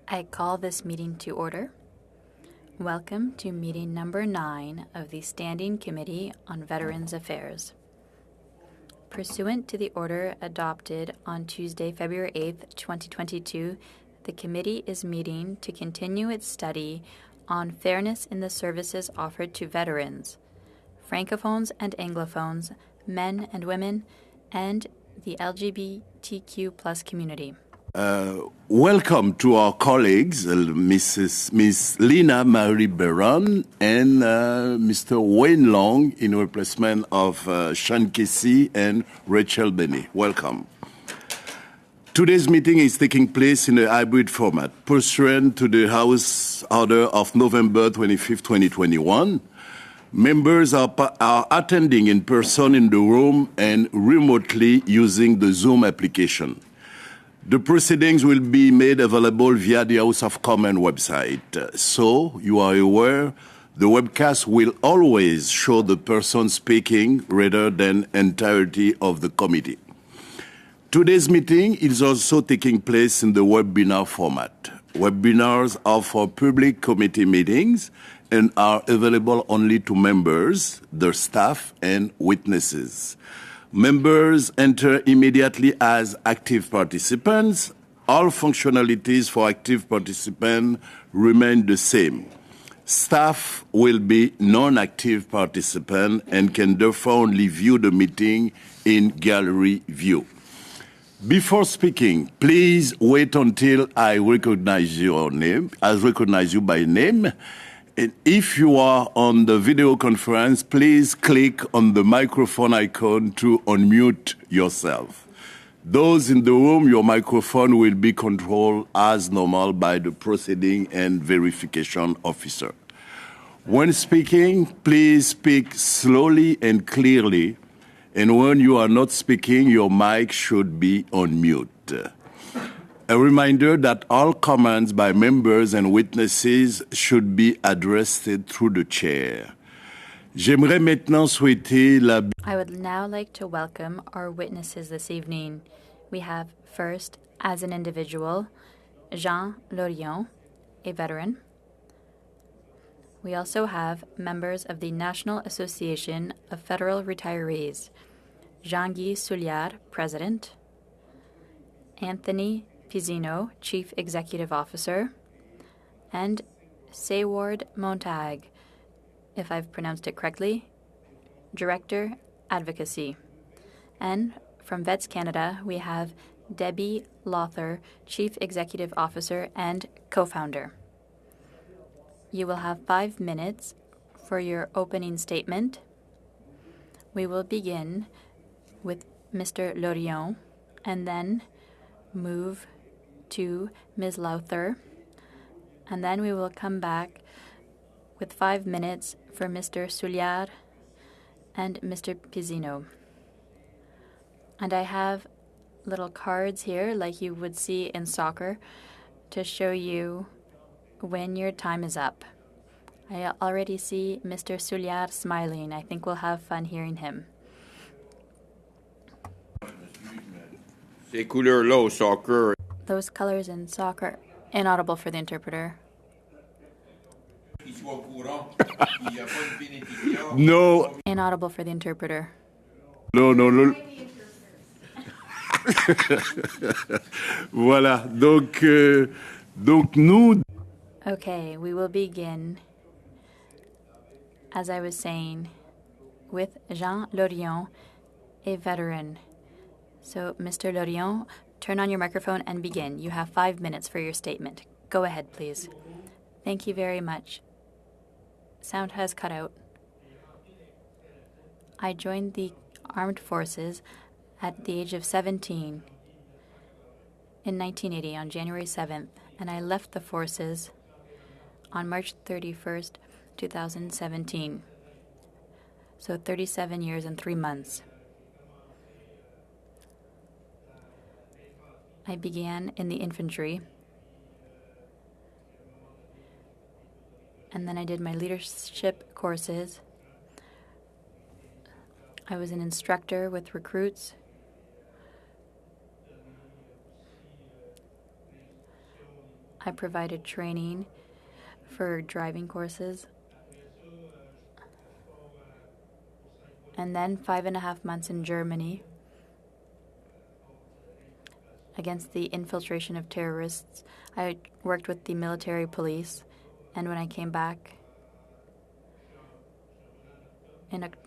I call this meeting to order. Welcome to meeting number 9 of the Standing Committee on Veterans Affairs. Pursuant to the order adopted on Tuesday, February 8th, 2022, the committee is meeting to continue its study on fairness in the services offered to veterans, francophones and anglophones, men and women, and the LGBTQ+ community. Welcome to our colleagues, Miss Lina Marie Beran and Mr. Wayne Long in replacement of Sean Casey and Rachel Benny. Welcome. Today's meeting is taking place in a hybrid format, pursuant to the House Order of November 25, 2021. Members are attending in person in the room and remotely using the Zoom application. The proceedings will be made available via the House of Commons website. So, you are aware, the webcast will always show the person speaking rather than entirety of the committee. Today's meeting is also taking place in the webinar format. Webinars are for public committee meetings and are available only to members, their staff, and witnesses. Members enter immediately as active participants. All functionalities for active participants remain the same. Staff will be non-active participants and can therefore only view the meeting in gallery view. Before speaking, please wait until I recognize your name, recognize you by name. And if you are on the video conference, please click on the microphone icon to unmute yourself. Those in the room, your microphone will be controlled as normal by the proceeding and verification officer. When speaking, please speak slowly and clearly. And when you are not speaking, your mic should be on mute. A reminder that all comments by members and witnesses should be addressed through the chair. J'aimerais maintenant souhaiter la... I would now like to welcome our witnesses this evening. We have first, as an individual, Jean Lorion, a veteran. We also have members of the National Association of Federal Retirees, Jean-Guy Souliard, President, Anthony Pizzino, Chief Executive Officer, and Sayward Montag, if I've pronounced it correctly, Director, Advocacy. And from Vets Canada, we have Debbie Lothar, Chief Executive Officer and co-founder. You will have 5 minutes for your opening statement. We will begin with Mr. Lorion and then move to Ms. Lothar, and then we will come back with 5 minutes for Mr. Souliard and Mr. Pizzino. And I have little cards here, like you would see in soccer, to show you when your time is up. I already see Mr. Souliard smiling. I think we'll have fun hearing him. Ces couleurs-là au soccer. Those colors in soccer. Inaudible for the interpreter. No. Inaudible for the interpreter. No. Voilà. Donc nous... Okay, we will begin, as I was saying, with Jean Lorion, a veteran. So, Mr. Lorion, turn on your microphone and begin. You have 5 minutes for your statement. Go ahead, please. Thank you very much. Sound has cut out. I joined the armed forces at the age of 17 in 1980 on January 7th, and I left the forces on March 31st, 2017. So 37 years and 3 months. I began in the infantry, and then I did my leadership courses. I was an instructor with recruits. I provided training for driving courses. And then 5.5 months in Germany against the infiltration of terrorists. I worked with the military police, and when I came back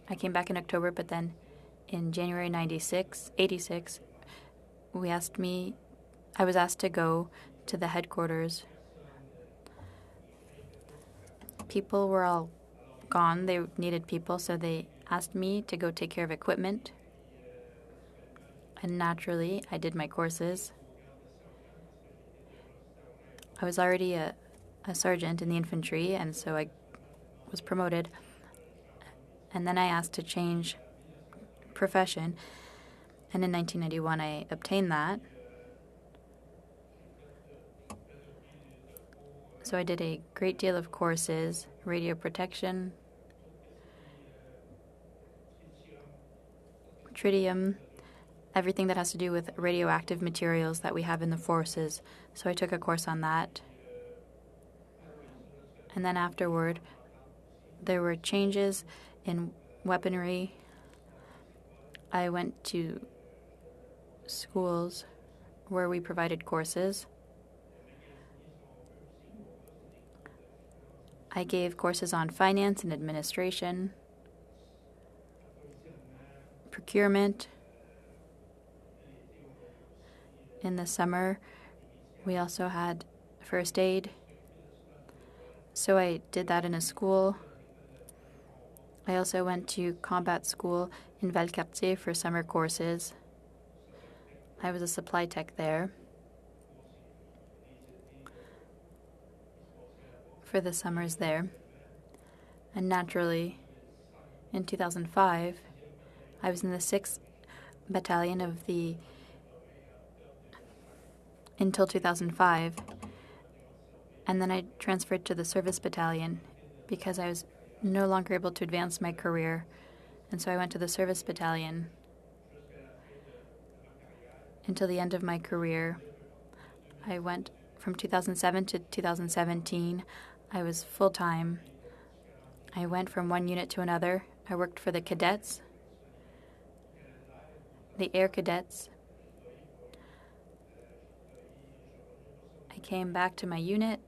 I came back in October, but then in January 86, I was asked to go to the headquarters. People were all gone. They needed people, so they asked me to go take care of equipment. And naturally, I did my courses. I was already a sergeant in the infantry, and so I was promoted. And then I asked to change profession. And in 1991, I obtained that. So I did a great deal of courses, radio protection, tritium, everything that has to do with radioactive materials that we have in the forces. So I took a course on that. And then afterward, there were changes in weaponry. I went to schools where we provided courses. I gave courses on finance and administration, procurement. In the summer, we also had first aid. So I did that in a school. I also went to combat school in Valcartier for summer courses. I was a supply tech there for the summers there. And naturally, in 2005, I was in the 6th Battalion until 2005. And then I transferred to the Service Battalion because I was no longer able to advance my career. And so I went to the Service Battalion until the end of my career. I went from 2007 to 2017. I was full-time. I went from one unit to another. I worked for the cadets, the air cadets. I came back to my unit,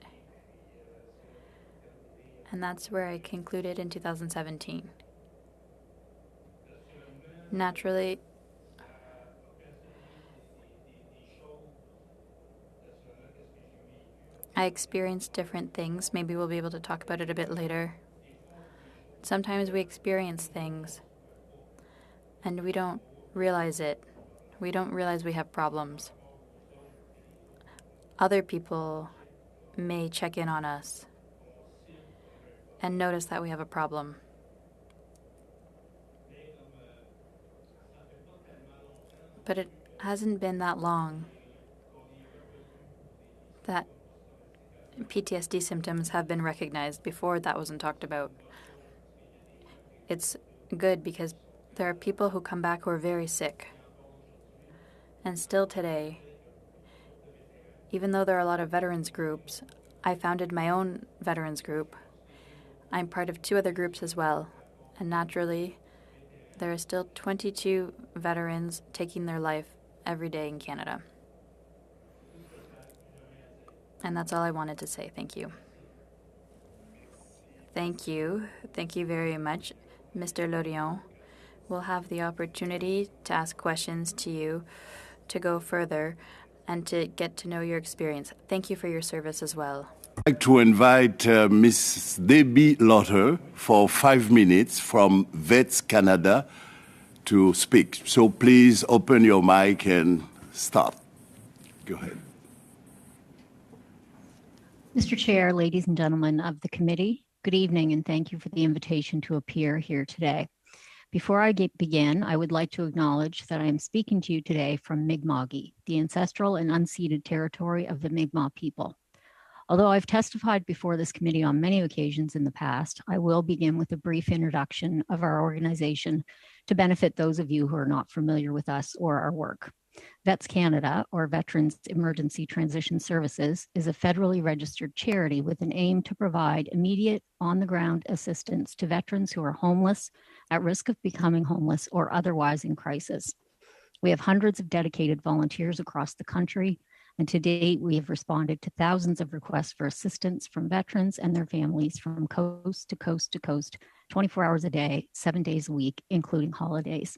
and that's where I concluded in 2017. Naturally, I experienced different things. Maybe we'll be able to talk about it a bit later. Sometimes we experience things, and we don't realize it. We don't realize we have problems. Other people may check in on us and notice that we have a problem. But it hasn't been that long that PTSD symptoms have been recognized. Before, that wasn't talked about. It's good because there are people who come back who are very sick. And still today, even though there are a lot of veterans groups, I founded my own veterans group. I'm part of 2 other groups as well. And naturally, there are still 22 veterans taking their life every day in Canada. And that's all I wanted to say. Thank you. Thank you. Thank you very much, Mr. Lorion. We'll have the opportunity to ask questions to you, to go further, and to get to know your experience. Thank you for your service as well. I'd like to invite Ms. Debbie Lotter for 5 minutes from Vets Canada to speak. So please open your mic and start. Go ahead. Mr. Chair, ladies and gentlemen of the committee, good evening and thank you for the invitation to appear here today. Before I begin, I would like to acknowledge that I am speaking to you today from Mi'kma'ki, the ancestral and unceded territory of the Mi'kmaq people. Although I've testified before this committee on many occasions in the past, I will begin with a brief introduction of our organization to benefit those of you who are not familiar with us or our work. Vets Canada, or Veterans Emergency Transition Services, is a federally registered charity with an aim to provide immediate, on-the-ground assistance to veterans who are homeless, at risk of becoming homeless, or otherwise in crisis. We have hundreds of dedicated volunteers across the country, and to date, we have responded to thousands of requests for assistance from veterans and their families from coast to coast to coast, 24 hours a day, 7 days a week, including holidays.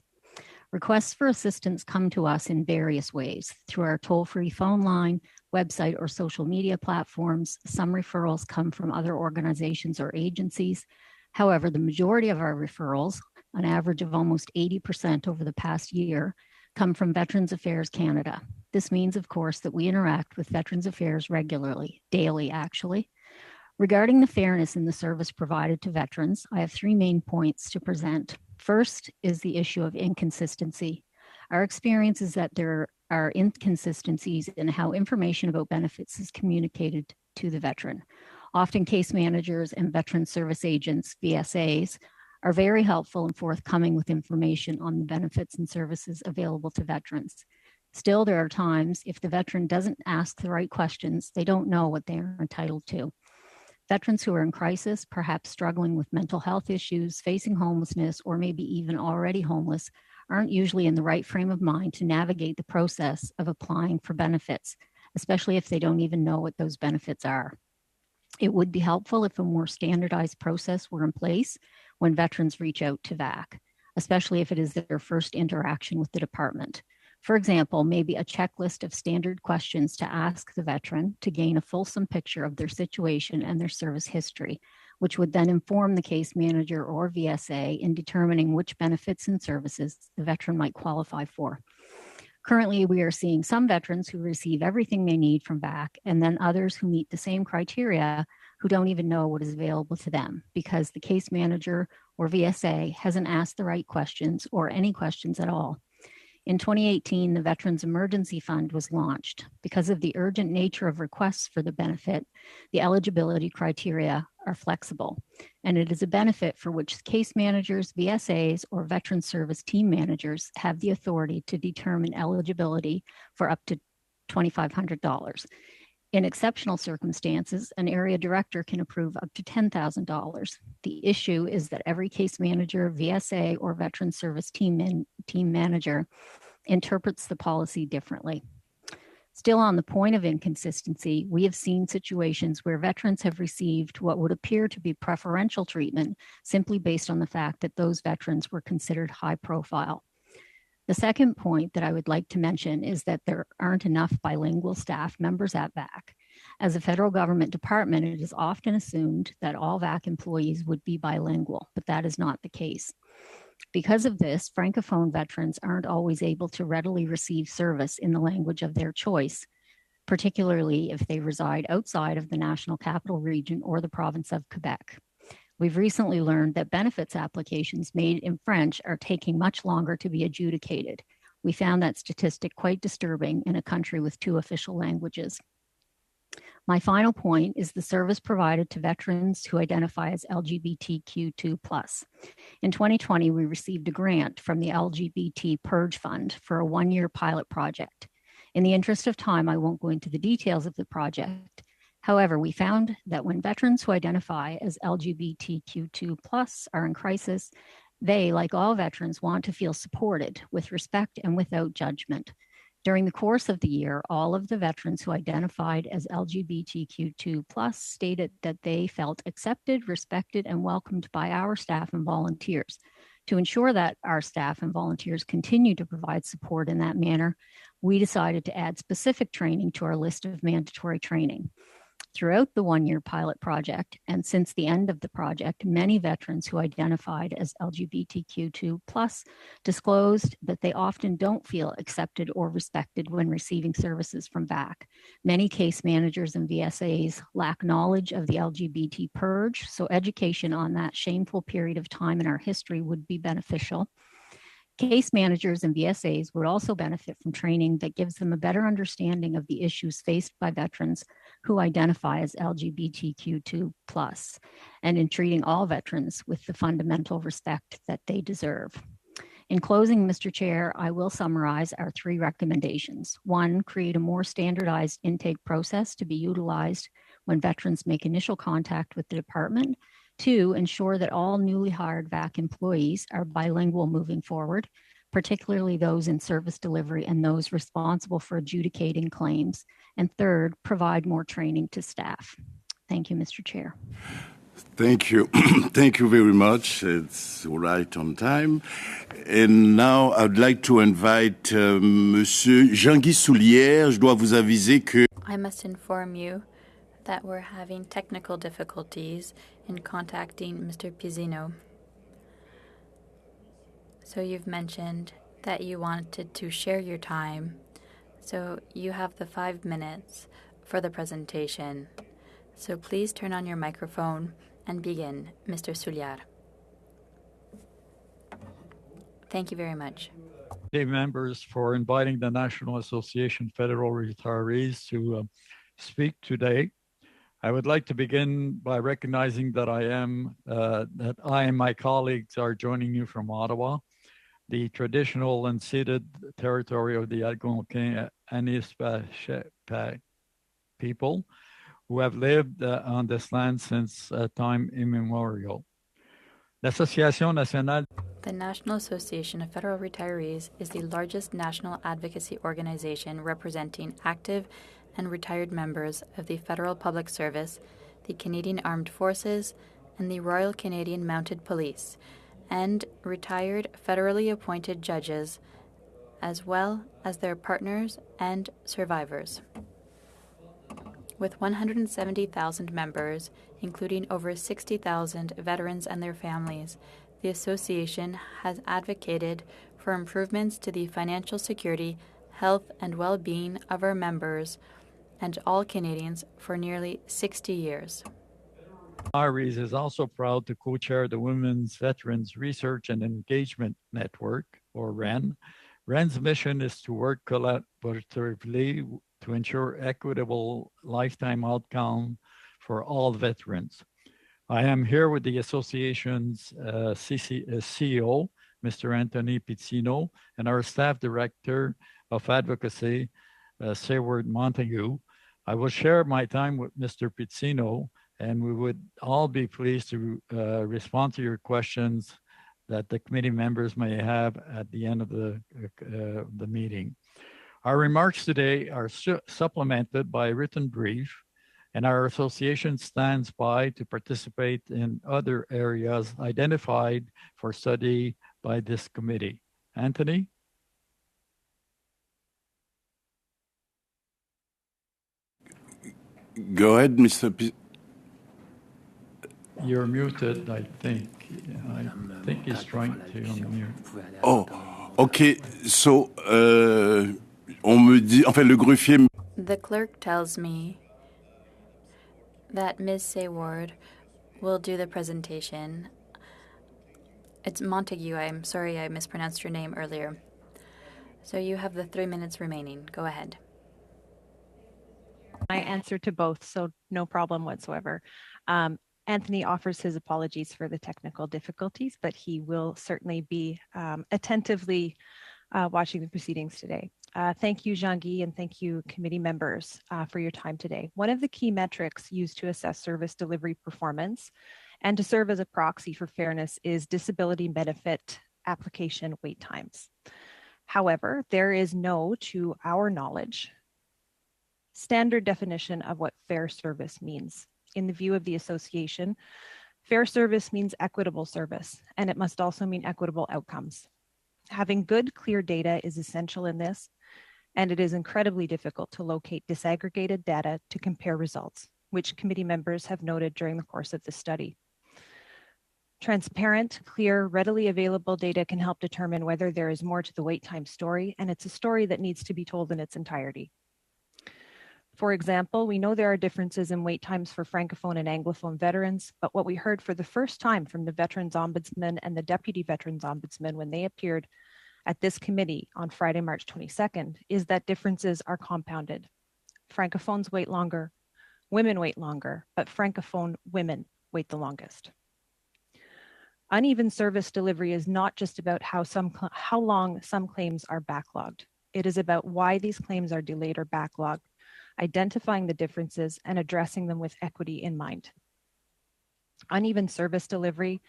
Requests for assistance come to us in various ways, through our toll-free phone line, website, or social media platforms. Some referrals come from other organizations or agencies. However, the majority of our referrals, an average of almost 80% over the past year, come from Veterans Affairs Canada. This means, of course, that we interact with Veterans Affairs regularly, daily actually. Regarding the fairness in the service provided to veterans, I have three main points to present. First is the issue of inconsistency. Our experience is that there are inconsistencies in how information about benefits is communicated to the veteran. Often case managers and veteran service agents, VSAs, are very helpful and forthcoming with information on the benefits and services available to veterans. Still, there are times if the veteran doesn't ask the right questions, they don't know what they are entitled to. Veterans who are in crisis, perhaps struggling with mental health issues, facing homelessness, or maybe even already homeless, aren't usually in the right frame of mind to navigate the process of applying for benefits, especially if they don't even know what those benefits are. It would be helpful if a more standardized process were in place when veterans reach out to VAC, especially if it is their first interaction with the department. For example, maybe a checklist of standard questions to ask the veteran to gain a fulsome picture of their situation and their service history, which would then inform the case manager or VSA in determining which benefits and services the veteran might qualify for. Currently, we are seeing some veterans who receive everything they need from VAC, and then others who meet the same criteria who don't even know what is available to them because the case manager or VSA hasn't asked the right questions or any questions at all. In 2018, the Veterans Emergency Fund was launched. Because of the urgent nature of requests for the benefit, the eligibility criteria are flexible, and it is a benefit for which case managers, VSAs, or veteran service team managers have the authority to determine eligibility for up to $2,500. In exceptional circumstances, an area director can approve up to $10,000. The issue is that every case manager, VSA, or veteran service team manager interprets the policy differently. Still on the point of inconsistency, we have seen situations where veterans have received what would appear to be preferential treatment simply based on the fact that those veterans were considered high profile. The second point that I would like to mention is that there aren't enough bilingual staff members at VAC. As a federal government department, it is often assumed that all VAC employees would be bilingual, but that is not the case. Because of this, Francophone veterans aren't always able to readily receive service in the language of their choice, particularly if they reside outside of the National Capital Region or the province of Quebec. We've recently learned that benefits applications made in French are taking much longer to be adjudicated. We found that statistic quite disturbing in a country with two official languages. My final point is the service provided to veterans who identify as LGBTQ2+. In 2020, we received a grant from the LGBT Purge Fund for a one-year pilot project. In the interest of time, I won't go into the details of the project. However, we found that when veterans who identify as LGBTQ2+ are in crisis, they, like all veterans, want to feel supported with respect and without judgment. During the course of the year, all of the veterans who identified as LGBTQ2+ stated that they felt accepted, respected, and welcomed by our staff and volunteers. To ensure that our staff and volunteers continue to provide support in that manner, we decided to add specific training to our list of mandatory training. Throughout the one-year pilot project, and since the end of the project, many veterans who identified as LGBTQ2+ disclosed that they often don't feel accepted or respected when receiving services from VAC. Many case managers and VSAs lack knowledge of the LGBT purge, so education on that shameful period of time in our history would be beneficial. Case managers and VSAs would also benefit from training that gives them a better understanding of the issues faced by veterans who identify as LGBTQ2+, and in treating all veterans with the fundamental respect that they deserve. In closing, Mr. Chair, I will summarize our 3 recommendations. 1, create a more standardized intake process to be utilized when veterans make initial contact with the department. 2, ensure that all newly hired VAC employees are bilingual moving forward, particularly those in service delivery and those responsible for adjudicating claims. And 3rd, provide more training to staff. Thank you, Mr. Chair. Thank you. Thank you very much. It's right on time. And now, I'd like to invite Monsieur Jean-Guy Soulière. Je dois vous aviser que... I must inform you that we're having technical difficulties in contacting Mr. Pizzino. So you've mentioned that you wanted to share your time. So you have the 5 minutes for the presentation. So please turn on your microphone and begin, Mr. Soulière. Thank you very much. Members for inviting the National Association Federal Retirees to speak today. I would like to begin by recognizing that I and my colleagues are joining you from Ottawa, the traditional unceded territory of the Algonquin Anishinaabe people who have lived on this land since time immemorial. L'Association Nationale. The National Association of Federal Retirees is the largest national advocacy organization representing active and retired members of the Federal Public Service, the Canadian Armed Forces, and the Royal Canadian Mounted Police, and retired federally appointed judges, as well as their partners and survivors. With 170,000 members, including over 60,000 veterans and their families, the association has advocated for improvements to the financial security, health, and well-being of our members and all Canadians for nearly 60 years. Retirees is also proud to co-chair the Women's Veterans Research and Engagement Network, or WREN. WREN's mission is to work collaboratively to ensure equitable lifetime outcome for all veterans. I am here with the association's CEO, Mr. Anthony Pizzino, and our staff director of advocacy, Sayward Montague. I will share my time with Mr. Pizzino, and we would all be pleased to respond to your questions that the committee members may have at the end of the meeting. Our remarks today are supplemented by a written brief, and our association stands by to participate in other areas identified for study by this committee. Anthony? Go ahead, Mr. You're muted, I think. I think he's trying to unmute. Oh, okay. So, on me dit, enfin, le greffier. The clerk tells me that Ms. Sayward will do the presentation. It's Montague. I'm sorry I mispronounced your name earlier. So you have the 3 minutes remaining. Go ahead. I answer to both, so no problem whatsoever. Anthony offers his apologies for the technical difficulties, but he will certainly be attentively watching the proceedings today. Thank you, Jean-Guy, and thank you, committee members, for your time today. One of the key metrics used to assess service delivery performance and to serve as a proxy for fairness is disability benefit application wait times. However, there is no, to our knowledge, standard definition of what fair service means. In the view of the association, fair service means equitable service, and it must also mean equitable outcomes. Having good, clear data is essential in this, and it is incredibly difficult to locate disaggregated data to compare results, which committee members have noted during the course of this study. Transparent, clear, readily available data can help determine whether there is more to the wait time story, and it's a story that needs to be told in its entirety. For example, we know there are differences in wait times for Francophone and Anglophone veterans, but what we heard for the first time from the Veterans Ombudsman and the Deputy Veterans Ombudsman when they appeared at this committee on Friday, March 22nd, is that differences are compounded. Francophones wait longer, women wait longer, but Francophone women wait the longest. Uneven service delivery is not just about how long some claims are backlogged. It is about why these claims are delayed or backlogged, identifying the differences and addressing them with equity in mind. Uneven service delivery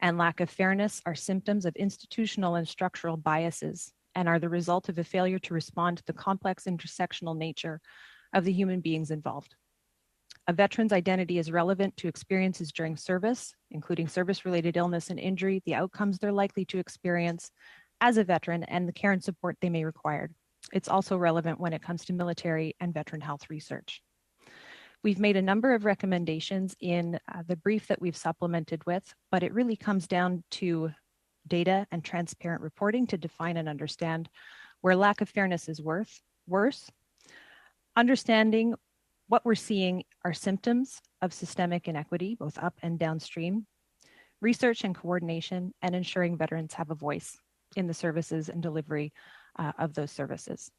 and lack of fairness are symptoms of institutional and structural biases and are the result of a failure to respond to the complex intersectional nature of the human beings involved. A veteran's identity is relevant to experiences during service, including service-related illness and injury, the outcomes they're likely to experience as a veteran, and the care and support they may require. It's also relevant when it comes to military and veteran health research. We've made a number of recommendations in the brief that we've supplemented with, but it really comes down to data and transparent reporting to define and understand where lack of fairness is worse, understanding what we're seeing are symptoms of systemic inequity, both up and downstream, research and coordination, and ensuring veterans have a voice in the services and delivery of those services.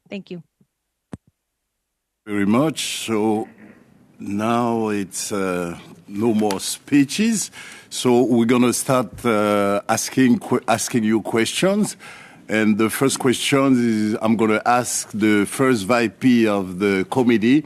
Thank you. Very much. So now it's no more speeches. So we're going to start asking you questions. And the first question is I'm going to ask the first VP of the committee,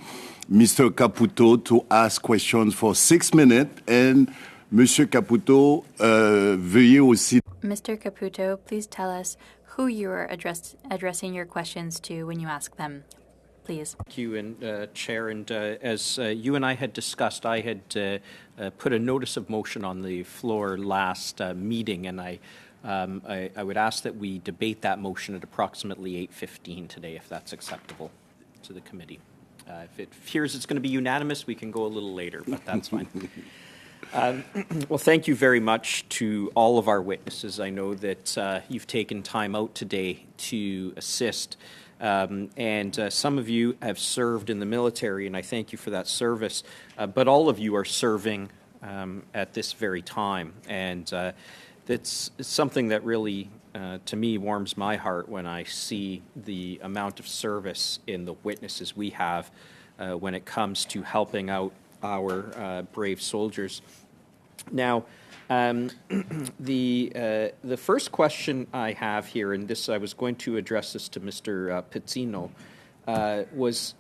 Mr. Caputo, to ask questions for 6 minutes. And Monsieur Caputo, veuillez aussi. Mr. Caputo, please tell us who you are addressing your questions to when you ask them. Please. Thank you, and Chair. And as you and I had discussed, I had put a notice of motion on the floor last meeting, and I would ask that we debate that motion at approximately 8:15 today, if that's acceptable to the committee. If it appears it's going to be unanimous, we can go a little later, but that's fine. Well, thank you very much to all of our witnesses. I know that you've taken time out today to assist, and some of you have served in the military, and I thank you for that service, but all of you are serving at this very time, and it's something that really, to me, warms my heart when I see the amount of service in the witnesses we have when it comes to helping out our brave soldiers. Now, the first question I have here, and this I was going to address this to Mr. Pizzino, was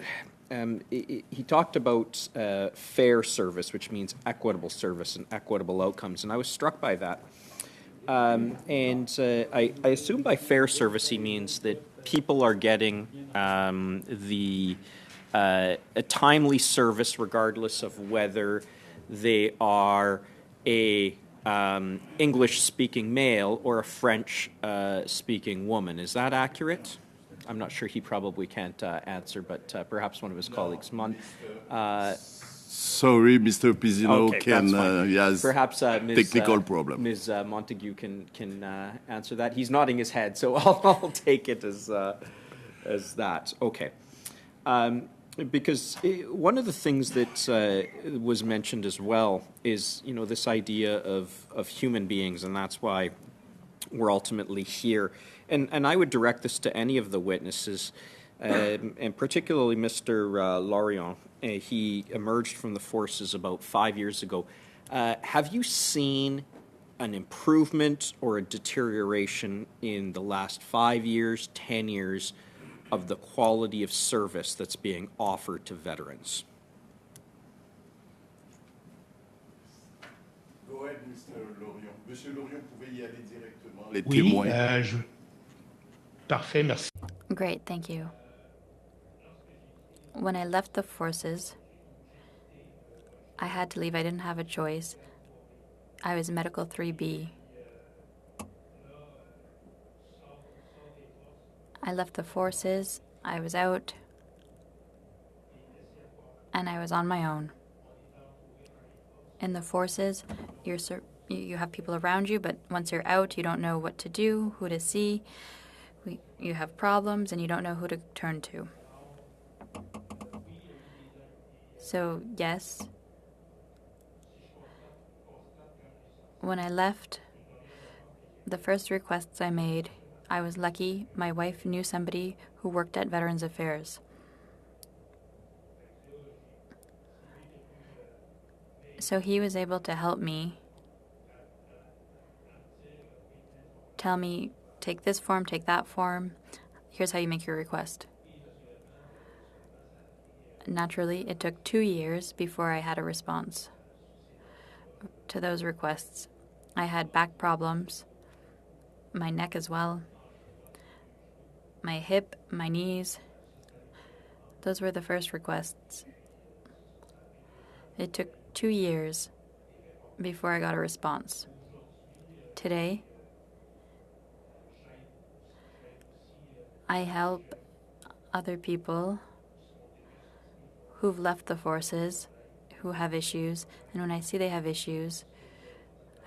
he talked about fair service, which means equitable service and equitable outcomes, and I was struck by that. I assume by fair service he means that people are getting a timely service regardless of whether they are a English-speaking male or a French-speaking woman. Is that accurate? I'm not sure. He probably can't answer, but perhaps one of his colleagues. Sorry, Mr. Pizzino yes, perhaps technical problem. Ms. Montague can answer that. He's nodding his head, so I'll take it as that. Okay. Because one of the things that was mentioned as well is, this idea of human beings, and that's why we're ultimately here. And I would direct this to any of the witnesses, and particularly Mr. Lorient. He emerged from the forces about 5 years ago. Have you seen an improvement or a deterioration in the last 5 years, 10 years, of the quality of service that's being offered to veterans? Go ahead, Mr. Lorient. Monsieur Lorient, pouvez y aller directement. Les témoins. Parfait, merci. Great, thank you. When I left the forces, I had to leave. I didn't have a choice. I was medical 3B. I left the forces, I was out, and I was on my own. In the forces, you have people around you, but once you're out, you don't know what to do, who to see. You have problems, and you don't know who to turn to. So, yes, when I left, the first requests I made, I was lucky my wife knew somebody who worked at Veterans Affairs. So he was able to help me tell me, take this form, take that form. Here's how you make your request. Naturally, it took 2 years before I had a response to those requests. I had back problems, my neck as well, my hip, my knees. Those were the first requests. It took 2 years before I got a response. Today, I help other people who've left the forces, who have issues, and when I see they have issues,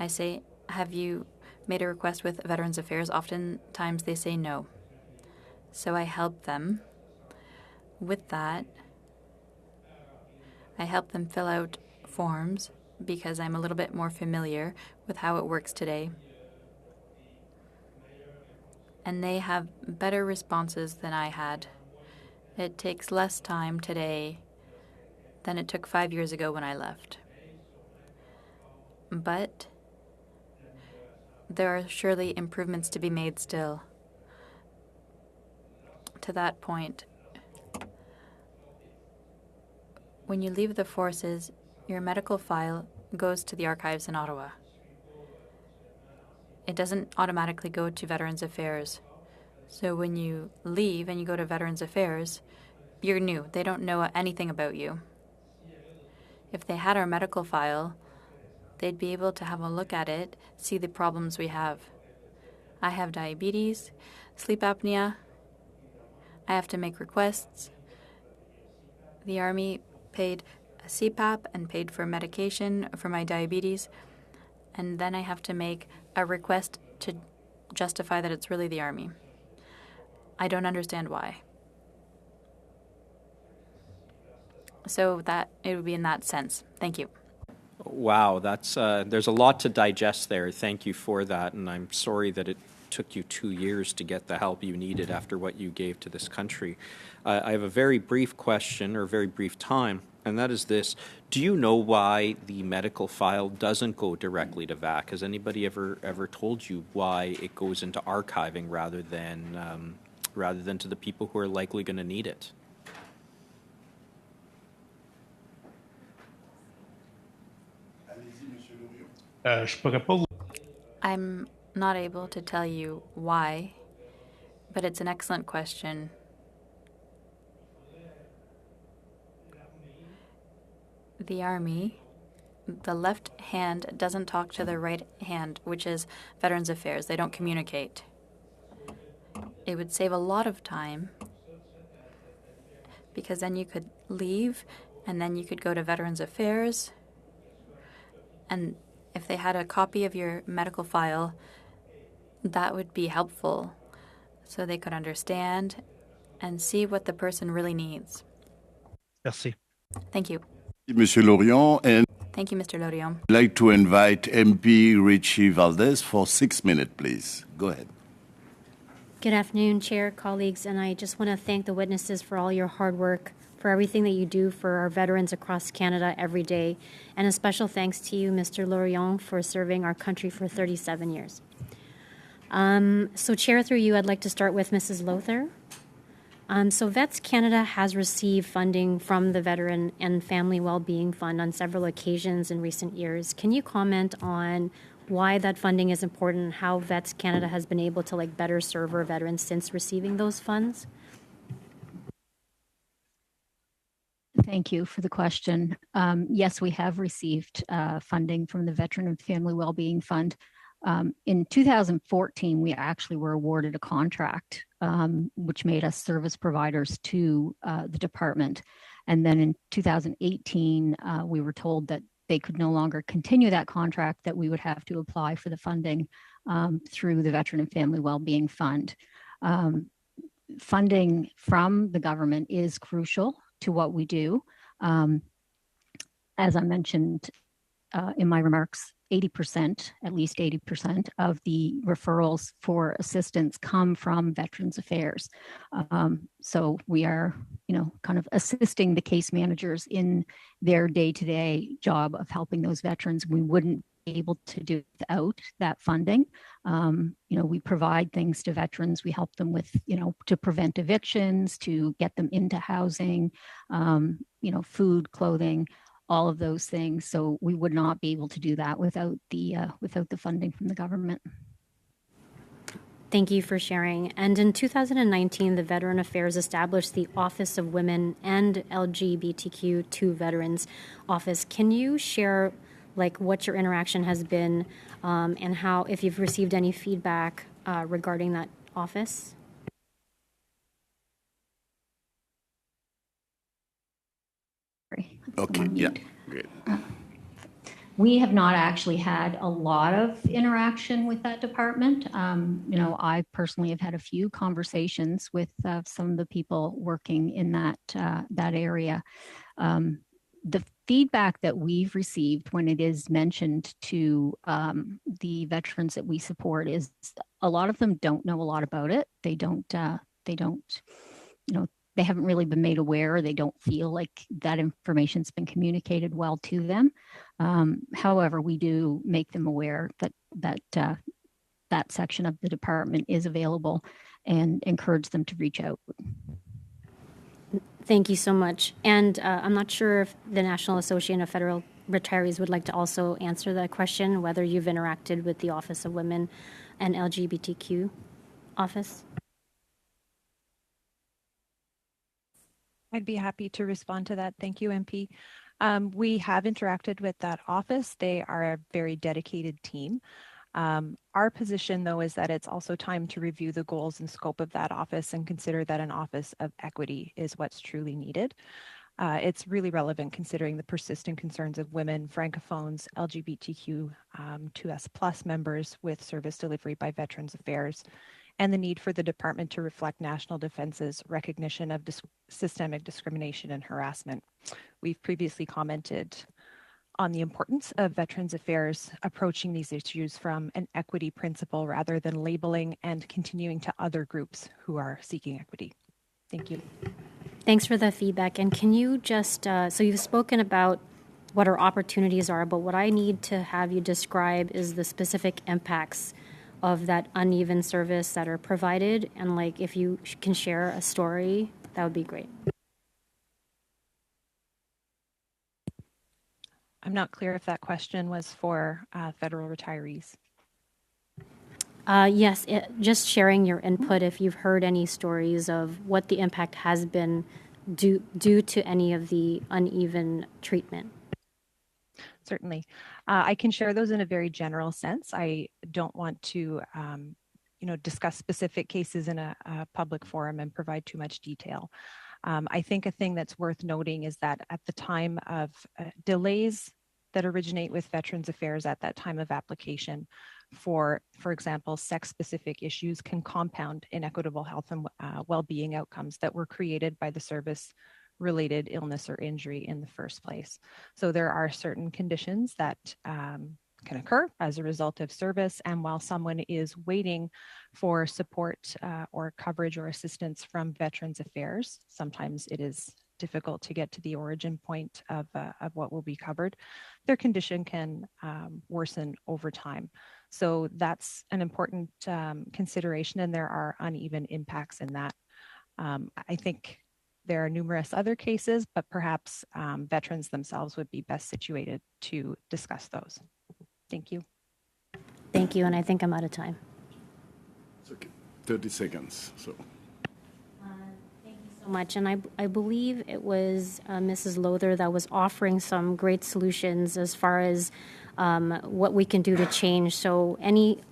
I say, have you made a request with Veterans Affairs? Oftentimes they say no. So I help them with that. I help them fill out forms because I'm a little bit more familiar with how it works today. And they have better responses than I had. It takes less time today than it took 5 years ago when I left. But there are surely improvements to be made still. To that point, when you leave the forces, your medical file goes to the archives in Ottawa. It doesn't automatically go to Veterans Affairs. So when you leave and you go to Veterans Affairs, you're new. They don't know anything about you. If they had our medical file, they'd be able to have a look at it, see the problems we have. I have diabetes, sleep apnea. I have to make requests. The Army paid a CPAP and paid for medication for my diabetes. And then I have to make a request to justify that it's really the Army. I don't understand why. So that it would be in that sense. Thank you. Wow, that's there's a lot to digest there. Thank you for that, and I'm sorry that it took you 2 years to get the help you needed after what you gave to this country. I have a very brief question, or very brief time, and that is this. Do you know why the medical file doesn't go directly to VAC? Has anybody ever told you why it goes into archiving rather than to the people who are likely going to need it? I'm not able to tell you why, but it's an excellent question. The Army, the left hand doesn't talk to the right hand, which is Veterans Affairs. They don't communicate. It would save a lot of time because then you could leave and then you could go to Veterans Affairs. And if they had a copy of your medical file, that would be helpful so they could understand and see what the person really needs. Merci. Thank you. Monsieur Lorient, and Thank you, Mr. Lorient. I'd like to invite MP Richie Valdez for 6 minutes, please. Go ahead. Good afternoon, Chair, colleagues, and I just want to thank the witnesses for all your hard work, for everything that you do for our veterans across Canada every day, and a special thanks to you, Mr. Lorient, for serving our country for 37 years. So, Chair, through you, I'd like to start with Mrs. Lothar. So Vets Canada has received funding from the Veteran and Family Wellbeing Fund on several occasions in recent years. Can you comment on why that funding is important and how Vets Canada has been able to better serve our veterans since receiving those funds? Thank you for the question. Yes, we have received funding from the Veteran and Family Wellbeing Fund. In 2014, we actually were awarded a contract, which made us service providers to the department. And then in 2018, we were told that they could no longer continue that contract, that we would have to apply for the funding through the Veteran and Family Wellbeing Fund. Funding from the government is crucial to what we do. As I mentioned in my remarks, 80%, at least 80% of the referrals for assistance come from Veterans Affairs. So we are, kind of assisting the case managers in their day-to-day job of helping those veterans. We wouldn't able to do without that funding. We provide things to veterans. We help them with, to prevent evictions, to get them into housing, food, clothing, all of those things. So we would not be able to do that without the funding from the government. Thank you for sharing. And in 2019, the Veteran Affairs established the Office of Women and LGBTQ2 Veterans Office. Can you share what your interaction has been and how, if you've received any feedback regarding that office? Okay, yeah, great. We have not actually had a lot of interaction with that department. I personally have had a few conversations with some of the people working in that area. The feedback that we've received when it is mentioned to the veterans that we support is a lot of them don't know a lot about it. They haven't really been made aware. They don't feel like that information's been communicated well to them. However, we do make them aware that section of the department is available and encourage them to reach out. Thank you so much. And I'm not sure if the National Association of Federal Retirees would like to also answer that question, whether you've interacted with the Office of Women and LGBTQ office. I'd be happy to respond to that. Thank you, MP. We have interacted with that office. They are a very dedicated team. Our position, though, is that it's also time to review the goals and scope of that office and consider that an office of equity is what's truly needed. It's really relevant considering the persistent concerns of women, francophones, LGBTQ 2S+ members with service delivery by Veterans Affairs, and the need for the department to reflect National Defense's recognition of systemic discrimination and harassment. We've previously commented on the importance of Veterans Affairs approaching these issues from an equity principle rather than labeling and continuing to other groups who are seeking equity. Thank you. Thanks for the feedback. And can you just, so you've spoken about what our opportunities are, but what I need to have you describe is the specific impacts of that uneven service that are provided. And if you can share a story, that would be great. I'm not clear if that question was for federal retirees. Yes, just sharing your input if you've heard any stories of what the impact has been due to any of the uneven treatment. Certainly. I can share those in a very general sense. I don't want to discuss specific cases in a public forum and provide too much detail. I think a thing that's worth noting is that at the time of delays that originate with Veterans Affairs at that time of application, for example, sex-specific issues can compound inequitable health and well-being outcomes that were created by the service-related illness or injury in the first place. So there are certain conditions that can occur as a result of service, and while someone is waiting for support or coverage or assistance from Veterans Affairs, sometimes it is difficult to get to the origin point of what will be covered, their condition can worsen over time. So that's an important consideration, and there are uneven impacts in that. I think there are numerous other cases, but perhaps veterans themselves would be best situated to discuss those. Thank you. Thank you, and I think I'm out of time. It's okay. 30 seconds. So. Thank you so much, and I believe it was Mrs. Lowther that was offering some great solutions as far as what we can do to change. So any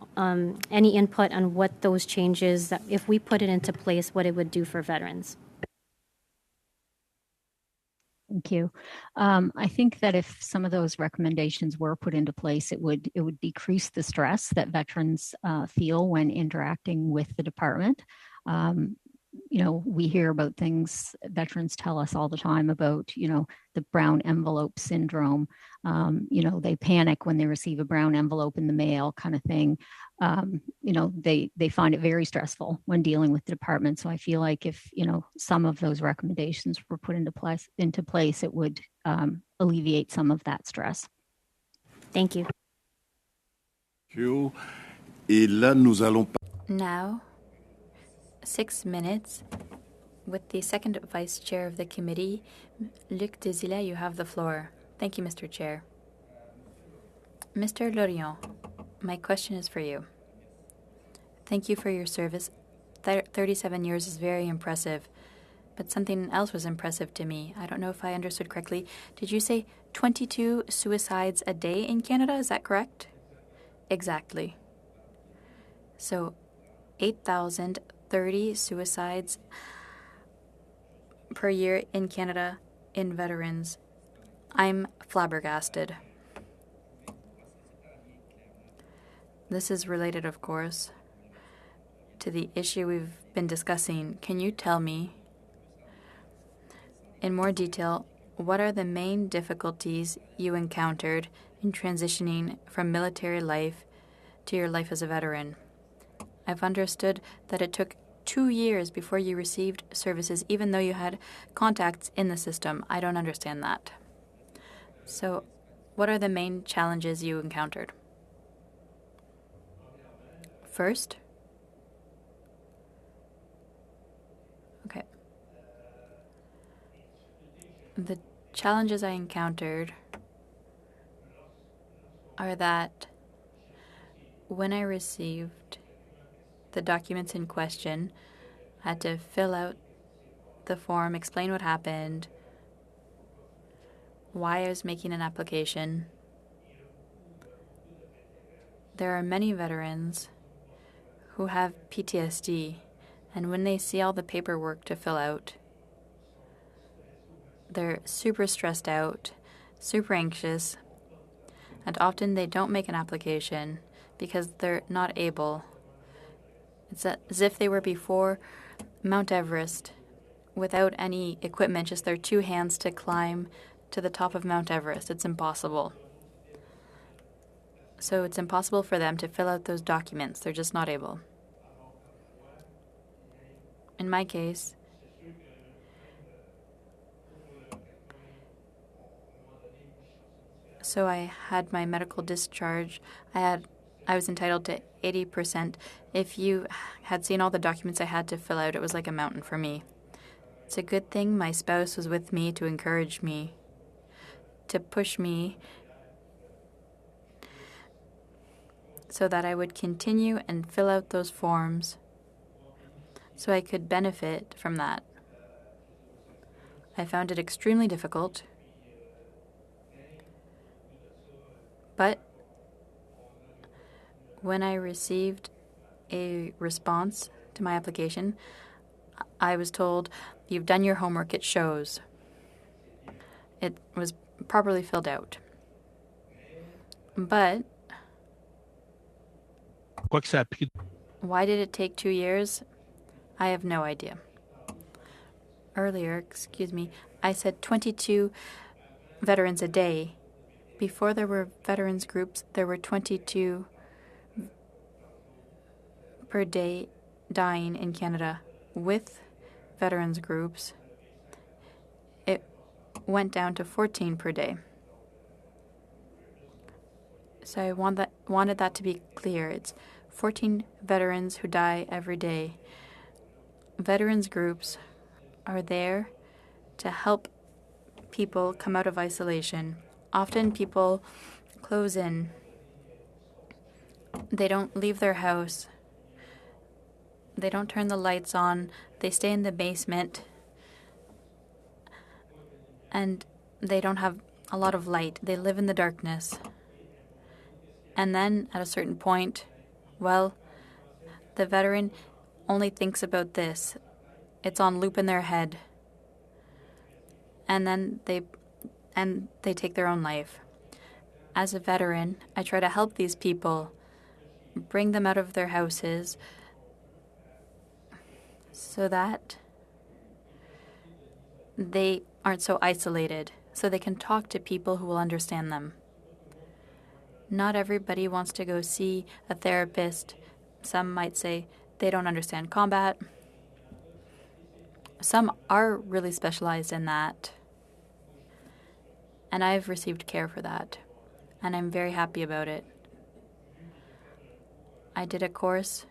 input on what those changes, that if we put it into place, what it would do for veterans? Thank you. I think that if some of those recommendations were put into place, it would decrease the stress that veterans feel when interacting with the department. We hear about things, veterans tell us all the time about, the brown envelope syndrome. They panic when they receive a brown envelope in the mail kind of thing. They find it very stressful when dealing with the department. So I feel like if, some of those recommendations were put into place, it would alleviate some of that stress. Thank you. you. Et là, nous allons... Now, 6 minutes with the second vice chair of the committee, Luc Desilets, you have the floor. Thank you, Mr. Chair. Mr. Lorient, my question is for you. Thank you for your service. 37 years is very impressive. But something else was impressive to me. I don't know if I understood correctly. Did you say 22 suicides a day in Canada? Is that correct? Exactly. So 8,030 suicides per year in Canada in veterans. I'm flabbergasted. This is related, of course, to the issue we've been discussing. Can you tell me in more detail what are the main difficulties you encountered in transitioning from military life to your life as a veteran? I've understood that it took 2 years before you received services, even though you had contacts in the system. I don't understand that. So, what are the main challenges you encountered? First, okay. The challenges I encountered are that when I received the documents in question, I had to fill out the form, explain what happened, why I was making an application. There are many veterans who have PTSD, and when they see all the paperwork to fill out, they're super stressed out, super anxious, and often they don't make an application because they're not able. It's as if they were before Mount Everest without any equipment, just their 2 hands to climb to the top of Mount Everest. It's impossible. So it's impossible for them to fill out those documents. They're just not able. In my case, so I had my medical discharge. I was entitled to 80%. If you had seen all the documents I had to fill out, it was like a mountain for me. It's a good thing my spouse was with me to encourage me, to push me so that I would continue and fill out those forms so I could benefit from that. I found it extremely difficult, but when I received a response to my application, I was told, "You've done your homework, it shows." It was properly filled out. But why did it take 2 years? I have no idea. Earlier, I said 22 veterans a day. Before there were veterans groups, there were 22 per day dying in Canada. With veterans groups, it went down to 14 per day. So I wanted that to be clear. It's 14 veterans who die every day. Veterans groups are there to help people come out of isolation. Often people close in. They don't leave their house. They don't turn the lights on. They stay in the basement. And they don't have a lot of light. They live in the darkness. And then at a certain point, well, the veteran only thinks about this. It's on loop in their head. And then they take their own life. As a veteran, I try to help these people, bring them out of their houses so that they aren't so isolated, so they can talk to people who will understand them. Not everybody wants to go see a therapist. Some might say they don't understand combat. Some are really specialized in that. And I've received care for that. And I'm very happy about it. I did a course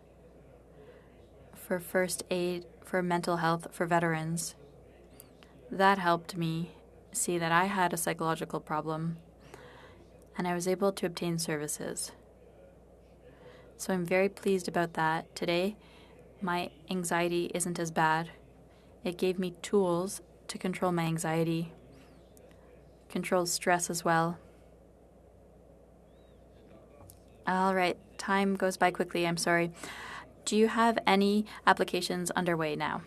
for first aid for mental health for veterans. That helped me see that I had a psychological problem, and I was able to obtain services. So I'm very pleased about that. Today, my anxiety isn't as bad. It gave me tools to control my anxiety, control stress as well. All right, time goes by quickly, I'm sorry. Do you have any applications underway now?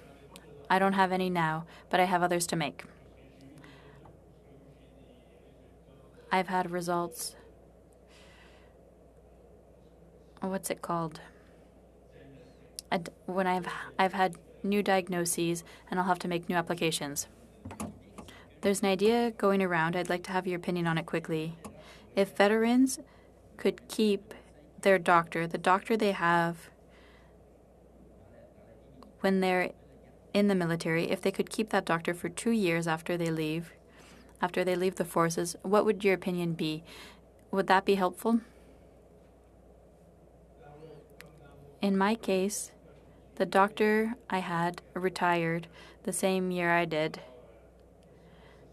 I don't have any now, but I have others to make. I've had results. What's it called? When I've had new diagnoses, and I'll have to make new applications. There's an idea going around. I'd like to have your opinion on it quickly. If veterans could keep their doctor, the doctor they have when they're in the military, if they could keep that doctor for 2 years after they leave the forces, what would your opinion be? Would that be helpful? In my case, the doctor I had retired the same year I did.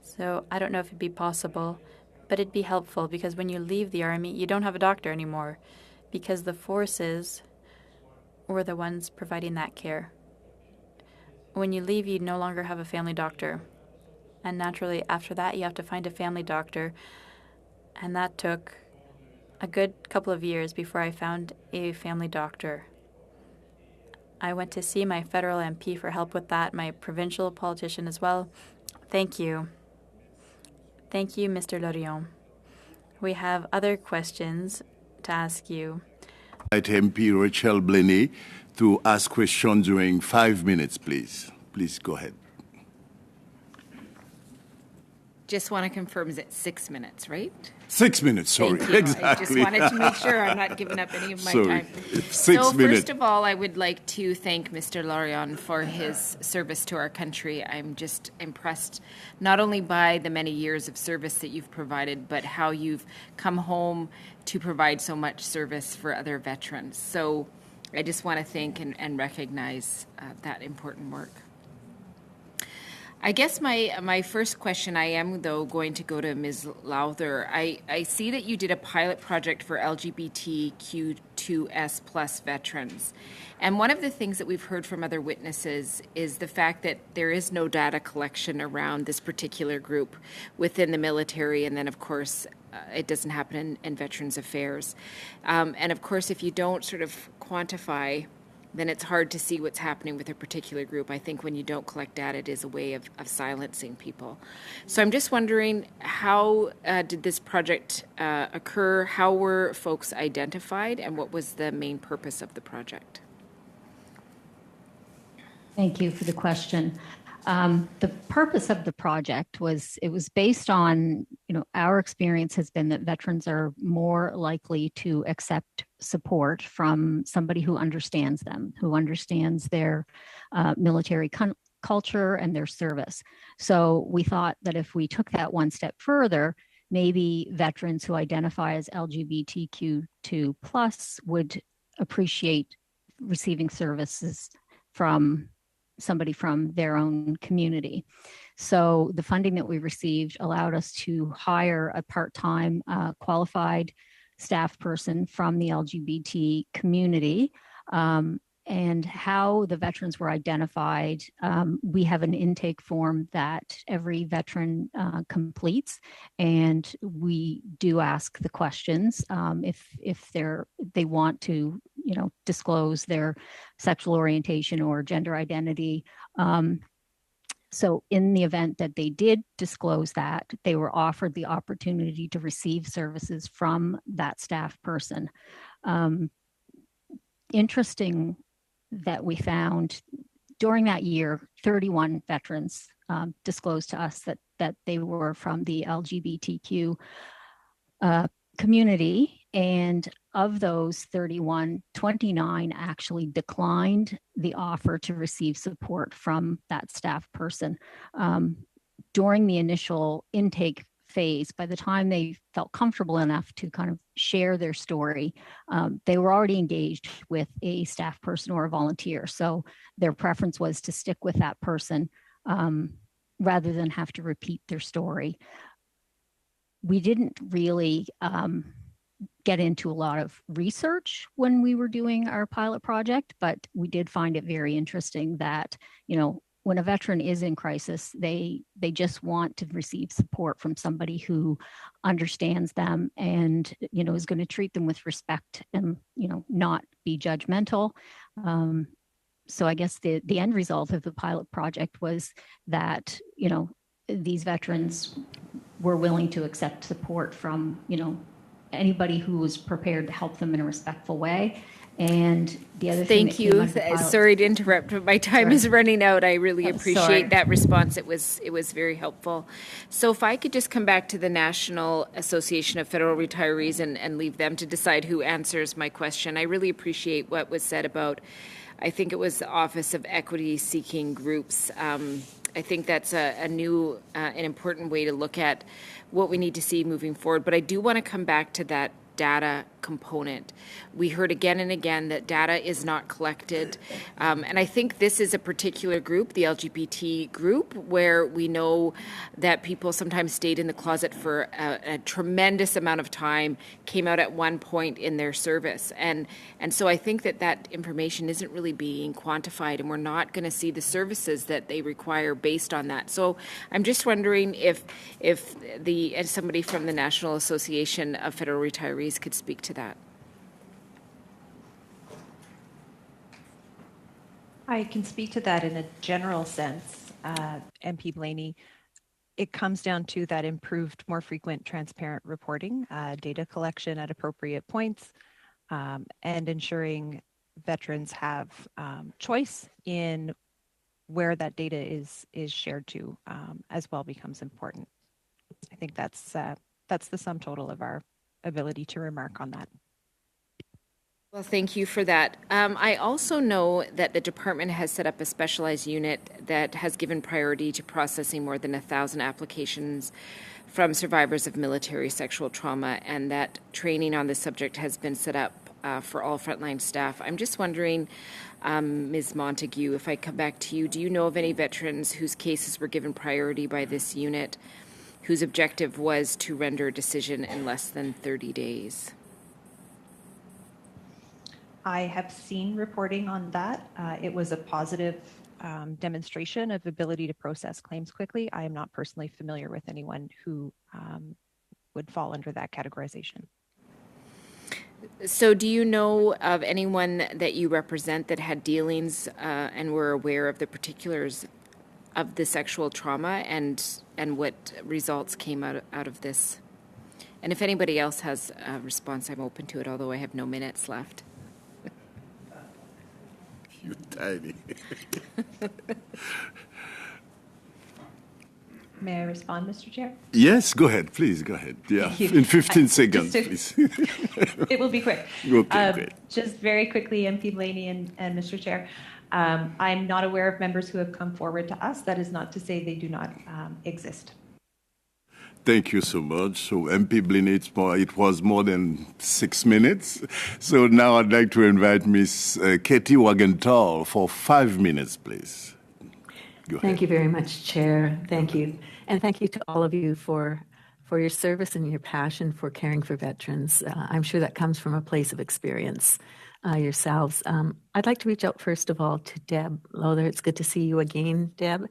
So I don't know if it'd be possible, but it'd be helpful because when you leave the army, you don't have a doctor anymore because the forces were the ones providing that care. When you leave, you no longer have a family doctor. And naturally, after that, you have to find a family doctor. And that took a good couple of years before I found a family doctor. I went to see my federal MP for help with that, my provincial politician as well. Thank you. Thank you, Mr. Lorion. We have other questions to ask you. MP Rachel Blenny to ask questions during 5 minutes, please. Please go ahead. Just want to confirm, is it 6 minutes, right? 6 minutes, sorry. Thank you. Exactly. I just wanted to make sure I'm not giving up any of my time. It's 6 So minutes. first of all, I would like to thank Mr. Lorion for his service to our country. I'm just impressed not only by the many years of service that you've provided, but how you've come home to provide so much service for other veterans. So I just want to thank and recognize that important work. I guess my first question, I am, though, going to go to Ms. Lowther. I see that you did a pilot project for LGBTQ2S plus veterans. And one of the things that we've heard from other witnesses is the fact that there is no data collection around this particular group within the military. And then, of course, it doesn't happen in Veterans Affairs. And, of course, if you don't sort of quantify, then it's hard to see what's happening with a particular group. I think when you don't collect data, it is a way of silencing people. So I'm just wondering, how did this project occur? How were folks identified? And what was the main purpose of the project? Thank you for the question. The purpose of the project was, it was based on, our experience has been that veterans are more likely to accept support from somebody who understands them, who understands their military culture and their service. So we thought that if we took that one step further, maybe veterans who identify as LGBTQ2 plus would appreciate receiving services from somebody from their own community. So the funding that we received allowed us to hire a part-time qualified staff person from the LGBT community. And how the veterans were identified, we have an intake form that every veteran completes, and we do ask the questions if they want to, disclose their sexual orientation or gender identity. So in the event that they did disclose that, they were offered the opportunity to receive services from that staff person. Interesting that we found during that year, 31 veterans disclosed to us that they were from the LGBTQ community. And of those 31, 29 actually declined the offer to receive support from that staff person. During the initial intake phase, by the time they felt comfortable enough to kind of share their story, they were already engaged with a staff person or a volunteer. So their preference was to stick with that person rather than have to repeat their story. We didn't really get into a lot of research when we were doing our pilot project, but we did find it very interesting that, you know, when a veteran is in crisis, they just want to receive support from somebody who understands them and, you know, is going to treat them with respect and, you know, not be judgmental. So I guess the end result of the pilot project was that, you know, these veterans were willing to accept support from, you know, anybody who was prepared to help them in a respectful way. And the other thing Thank you. Sorry to interrupt, but my time is running out. I really appreciate that response. It was very helpful. So if I could just come back to the National Association of Federal Retirees and leave them to decide who answers my question. I really appreciate what was said about, I think it was the Office of Equity Seeking Groups. I think that's a new and important way to look at what we need to see moving forward. But I do want to come back to that data component. We heard again and again that data is not collected. And I think this is a particular group, the LGBT group, where we know that people sometimes stayed in the closet for a tremendous amount of time, came out at one point in their service. And so I think that information isn't really being quantified, and we're not going to see the services that they require based on that. So I'm just wondering if somebody from the National Association of Federal Retirees could speak to that. I can speak to that in a general sense, MP Blaney. It comes down to that improved, more frequent, transparent reporting, data collection at appropriate points, and ensuring veterans have choice in where that data is shared to as well becomes important. I think that's the sum total of our ability to remark on that. Well, thank you for that. I also know that the department has set up a specialized unit that has given priority to processing more than 1,000 applications from survivors of military sexual trauma, and that training on this subject has been set up for all frontline staff. I'm just wondering, Ms. Montague, if I come back to you, do you know of any veterans whose cases were given priority by this unit, whose objective was to render a decision in less than 30 days? I have seen reporting on that. It was a positive demonstration of ability to process claims quickly. I am not personally familiar with anyone who would fall under that categorization. So do you know of anyone that you represent that had dealings and were aware of the particulars of the sexual trauma and what results came out of this? And if anybody else has a response, I'm open to it, although I have no minutes left. You're tiny. May I respond, Mr. Chair? Yes, go ahead, please, go ahead. Yeah, in 15 seconds, please. It will be quick. Okay, great. Just very quickly, MP Blaney and Mr. Chair, I'm not aware of members who have come forward to us. That is not to say they do not exist. Thank you so much. So MP Blaney, it was more than 6 minutes. So now I'd like to invite Ms. Katie Wagenthal for 5 minutes, please. Go ahead. Thank you very much, Chair. Thank you. And thank you to all of you for your service and your passion for caring for veterans. I'm sure that comes from a place of experience yourselves. I'd like to reach out first of all to Deb Lowther. It's good to see you again, Deb.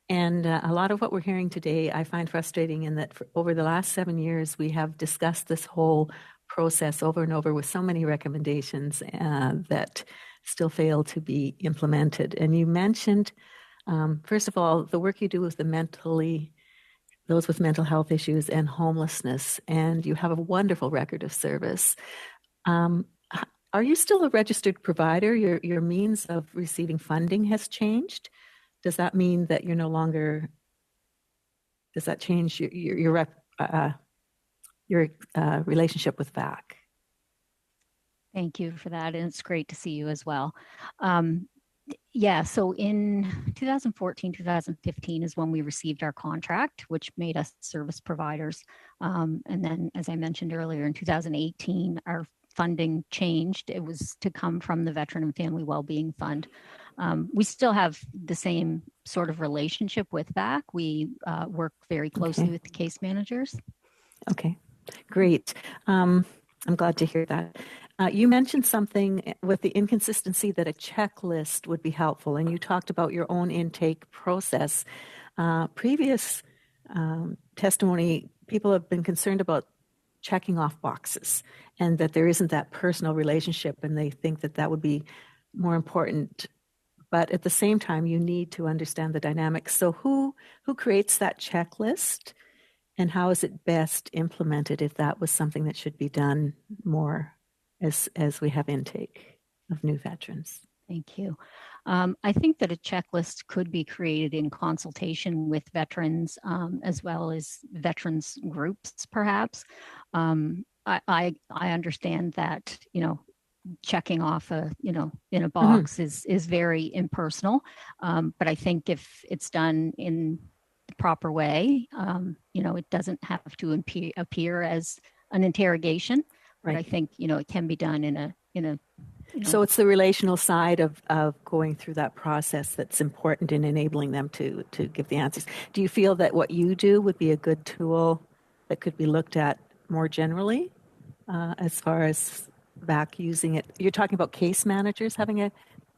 And a lot of what we're hearing today I find frustrating in that over the last 7 years, we have discussed this whole process over and over with so many recommendations that still fail to be implemented. And you mentioned, first of all, the work you do with those with mental health issues and homelessness, and you have a wonderful record of service. Are you still a registered provider? Your means of receiving funding has changed? Does that mean that you're no longer? Does that change your relationship with VAC? Thank you for that, and it's great to see you as well. Yeah, so in 2014, 2015 is when we received our contract, which made us service providers. And then, as I mentioned earlier, in 2018, our funding changed. It was to come from the Veteran and Family Wellbeing Fund. We still have the same sort of relationship with VAC. We work very closely with the case managers. Okay, great. I'm glad to hear that. You mentioned something with the inconsistency that a checklist would be helpful, and you talked about your own intake process. Previous testimony, people have been concerned about checking off boxes and that there isn't that personal relationship, and they think that that would be more important. But at the same time, you need to understand the dynamics. So who creates that checklist, and how is it best implemented if that was something that should be done more as we have intake of new veterans? Thank you. I think that a checklist could be created in consultation with veterans as well as veterans groups, perhaps. I understand that, checking off in a box is very impersonal. But I think if it's done in the proper way, it doesn't have to appear as an interrogation. But I think, it can be done in a So it's the relational side of going through that process that's important in enabling them to give the answers. Do you feel that what you do would be a good tool that could be looked at more generally as far as VAC using it? You're talking about case managers having a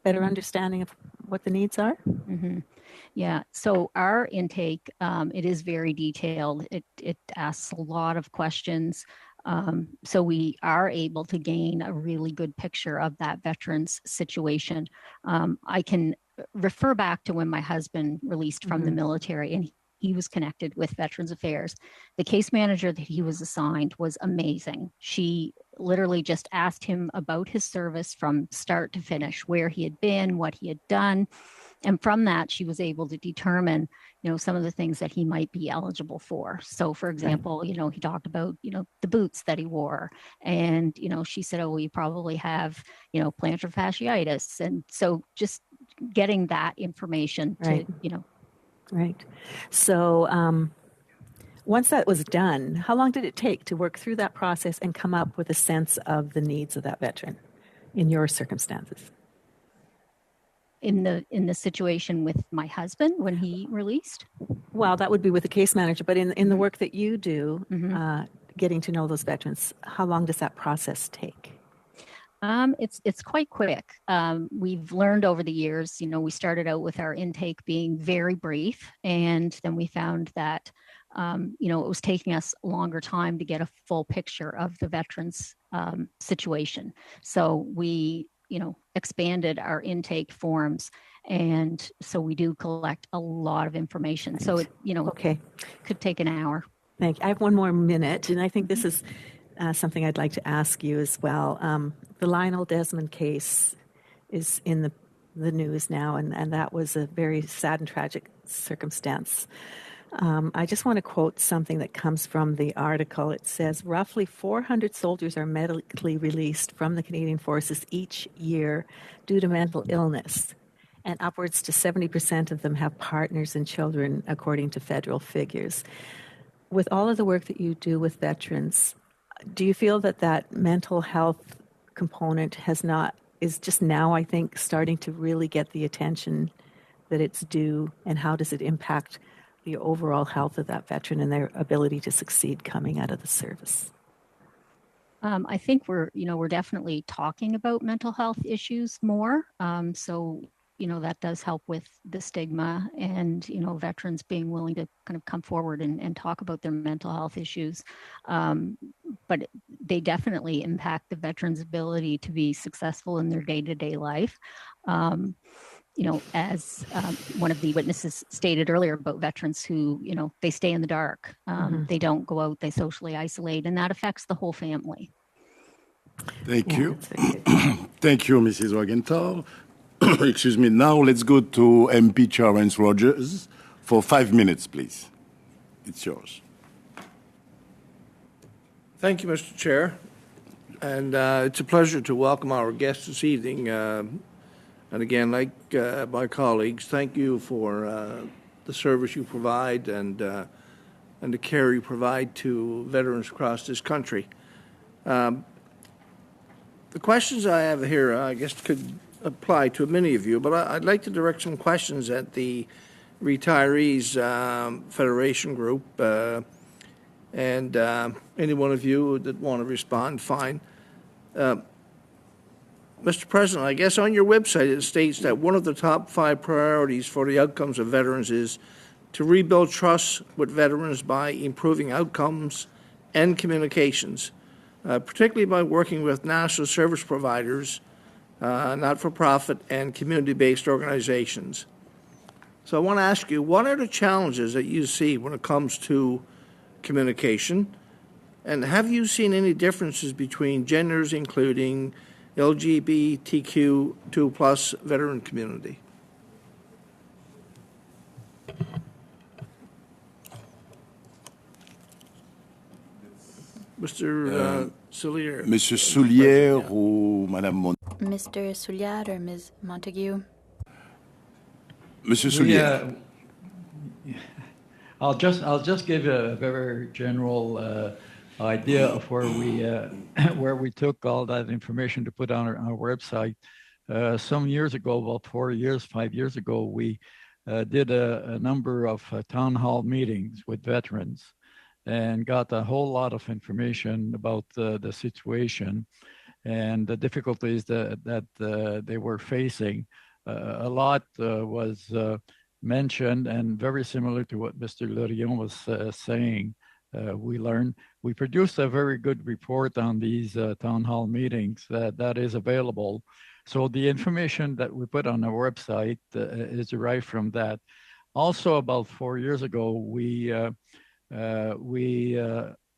better understanding of what the needs are? Mm-hmm. Yeah, so our intake, it is very detailed. It asks a lot of questions. So we are able to gain a really good picture of that veteran's situation. I can refer back to when my husband released from the military, and he was connected with Veterans Affairs. The case manager that he was assigned was amazing. She literally just asked him about his service from start to finish, where he had been, what he had done. And from that, she was able to determine, some of the things that he might be eligible for. So, for example, he talked about, the boots that he wore. And, she said, oh, well, you probably have, plantar fasciitis. And so just getting that information to, Right. So once that was done, how long did it take to work through that process and come up with a sense of the needs of that veteran in your circumstances? In the situation with my husband when he released? Well, that would be with the case manager, but in the work that you do, getting to know those veterans, how long does that process take? It's quite quick. We've learned over the years, we started out with our intake being very brief, and then we found that, it was taking us a longer time to get a full picture of the veteran's situation. So we, expanded our intake forms, and so we do collect a lot of information. Right. So it, could take an hour. Thank you. I have one more minute, and I think this is something I'd like to ask you as well. The Lionel Desmond case is in the news now, and that was a very sad and tragic circumstance. I just want to quote something that comes from the article. It says, roughly 400 soldiers are medically released from the Canadian Forces each year due to mental illness, and upwards to 70% of them have partners and children, according to federal figures. With all of the work that you do with veterans, do you feel that mental health component is just now, I think, starting to really get the attention that it's due, and how does it impact the overall health of that veteran and their ability to succeed coming out of the service? I think we're definitely talking about mental health issues more. So that does help with the stigma, and, veterans being willing to kind of come forward and talk about their mental health issues. But they definitely impact the veterans' ability to be successful in their day-to-day life. As one of the witnesses stated earlier about veterans who, they stay in the dark. They don't go out, they socially isolate, and that affects the whole family. Thank you. Thank you, Mrs. Wagenthal. Excuse me. Now let's go to MP Charles Rogers for 5 minutes, please. It's yours. Thank you, Mr. Chair. And it's a pleasure to welcome our guest this evening, And again, like my colleagues, thank you for the service you provide and the care you provide to veterans across this country. The questions I have here, I guess, could apply to many of you, but I'd like to direct some questions at the Retirees Federation Group, and any one of you that want to respond, fine. Mr. President, I guess on your website it states that one of the top 5 priorities for the outcomes of veterans is to rebuild trust with veterans by improving outcomes and communications, particularly by working with national service providers, not-for-profit, and community-based organizations. So I want to ask you, what are the challenges that you see when it comes to communication? And have you seen any differences between genders, including LGBTQ2 plus veteran community? Mr. Soulier. Monsieur Soulier ou Madame Montague? Mr. Soulier or Ms. Montague? Monsieur Soulier. I'll just give a very general idea of where we took all that information to put on our website. Some years ago, about 5 years ago, we did a number of town hall meetings with veterans and got a whole lot of information about the situation and the difficulties that they were facing. A lot was mentioned, and very similar to what Mr. Lorion was saying. We produced a very good report on these town hall meetings that is available. So the information that we put on our website is derived from that. Also, about 4 years ago, we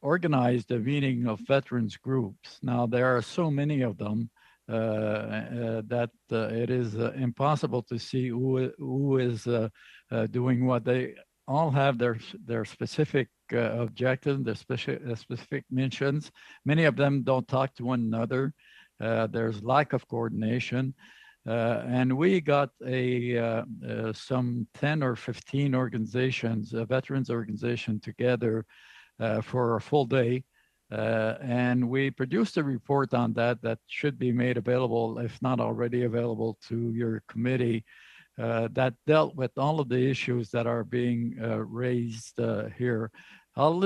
organized a meeting of veterans groups. Now, there are so many of them that it is impossible to see who is doing what. They all have their specific objectives, their specific missions. Many of them don't talk to one another. There's lack of coordination. And we got some 10 or 15 organizations, veterans organization together for a full day. And we produced a report on that should be made available, if not already available, to your committee, that dealt with all of the issues that are being raised here. I'll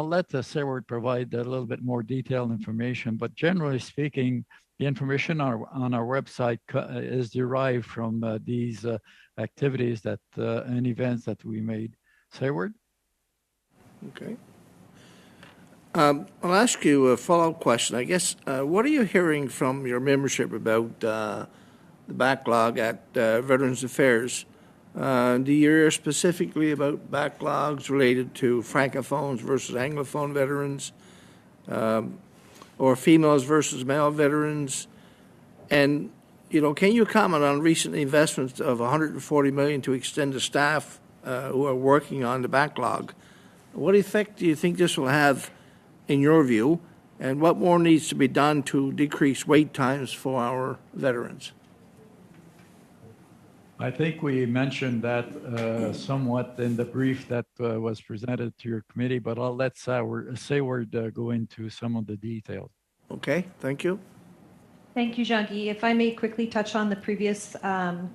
let Seward provide a little bit more detailed information, but generally speaking, the information on our website is derived from these activities and events that we made. Seward? Okay. I'll ask you a follow-up question. I guess, what are you hearing from your membership about the backlog at Veterans Affairs? Do you hear specifically about backlogs related to Francophones versus Anglophone veterans, or females versus male veterans? And, can you comment on recent investments of $140 million to extend the staff who are working on the backlog? What effect do you think this will have, in your view, and what more needs to be done to decrease wait times for our veterans? I think we mentioned that somewhat in the brief that was presented to your committee, but I'll let Seward go into some of the details. Okay, thank you. Thank you, Jean-Guy. If I may quickly touch on the previous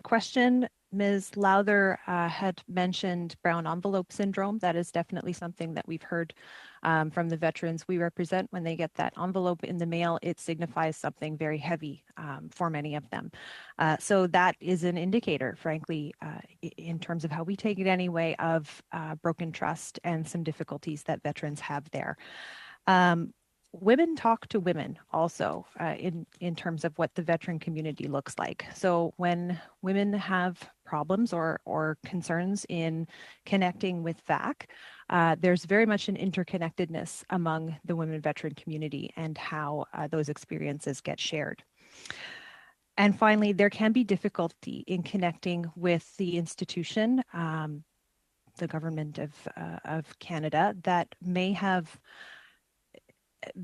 question, Ms. Lowther had mentioned brown envelope syndrome. That is definitely something that we've heard from the veterans we represent. When they get that envelope in the mail, it signifies something very heavy for many of them. So that is an indicator, frankly, in terms of how we take it anyway, of broken trust and some difficulties that veterans have there. Women talk to women also in terms of what the veteran community looks like. So when women have problems or concerns in connecting with VAC, there's very much an interconnectedness among the women veteran community and how those experiences get shared. And finally, there can be difficulty in connecting with the institution, the government of Canada, that may have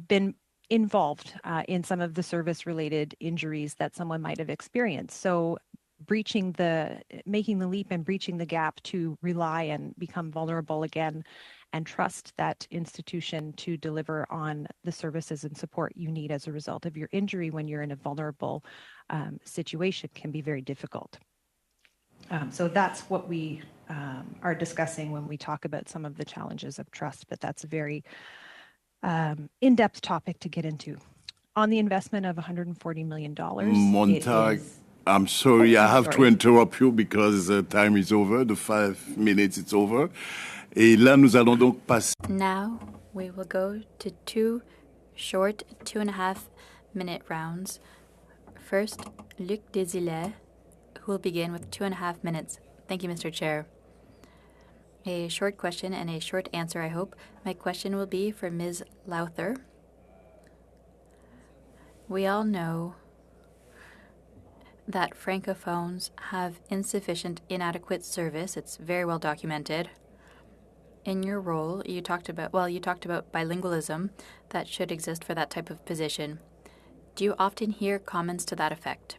been involved in some of the service-related injuries that someone might have experienced. So making the leap and breaching the gap to rely and become vulnerable again and trust that institution to deliver on the services and support you need as a result of your injury when you're in a vulnerable situation can be very difficult. So that's what we are discussing when we talk about some of the challenges of trust, but that's a very in-depth topic to get into. On the investment of $140 million, Montag, I'm sorry, I have to interrupt you because the time is over, the 5 minutes is over. Et là, nous allons donc passer. Now we will go to 2 short 2.5-minute rounds. First, Luc Desilets, who will begin with 2.5 minutes. Thank you, Mr. Chair. A short question and a short answer, I hope. My question will be for Ms. Lowther. We all know that Francophones have insufficient, inadequate service. It's very well documented. In your role, you talked about bilingualism that should exist for that type of position. Do you often hear comments to that effect?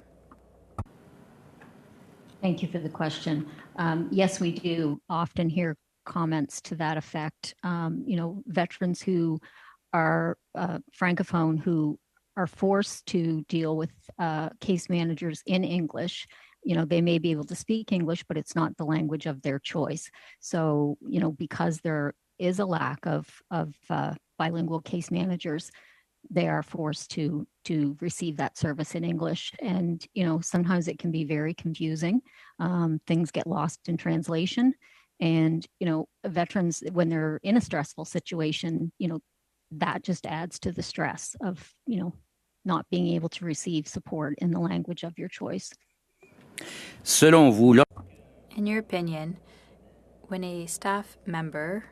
Thank you for the question. Yes, we do often hear comments to that effect. Veterans who are Francophone who are forced to deal with case managers in English. They may be able to speak English, but it's not the language of their choice. So, because there is a lack of bilingual case managers, they are forced to receive that service in English. And, sometimes it can be very confusing. Things get lost in translation. And, veterans, when they're in a stressful situation, that just adds to the stress of, not being able to receive support in the language of your choice. Selon vous, in your opinion, when a staff member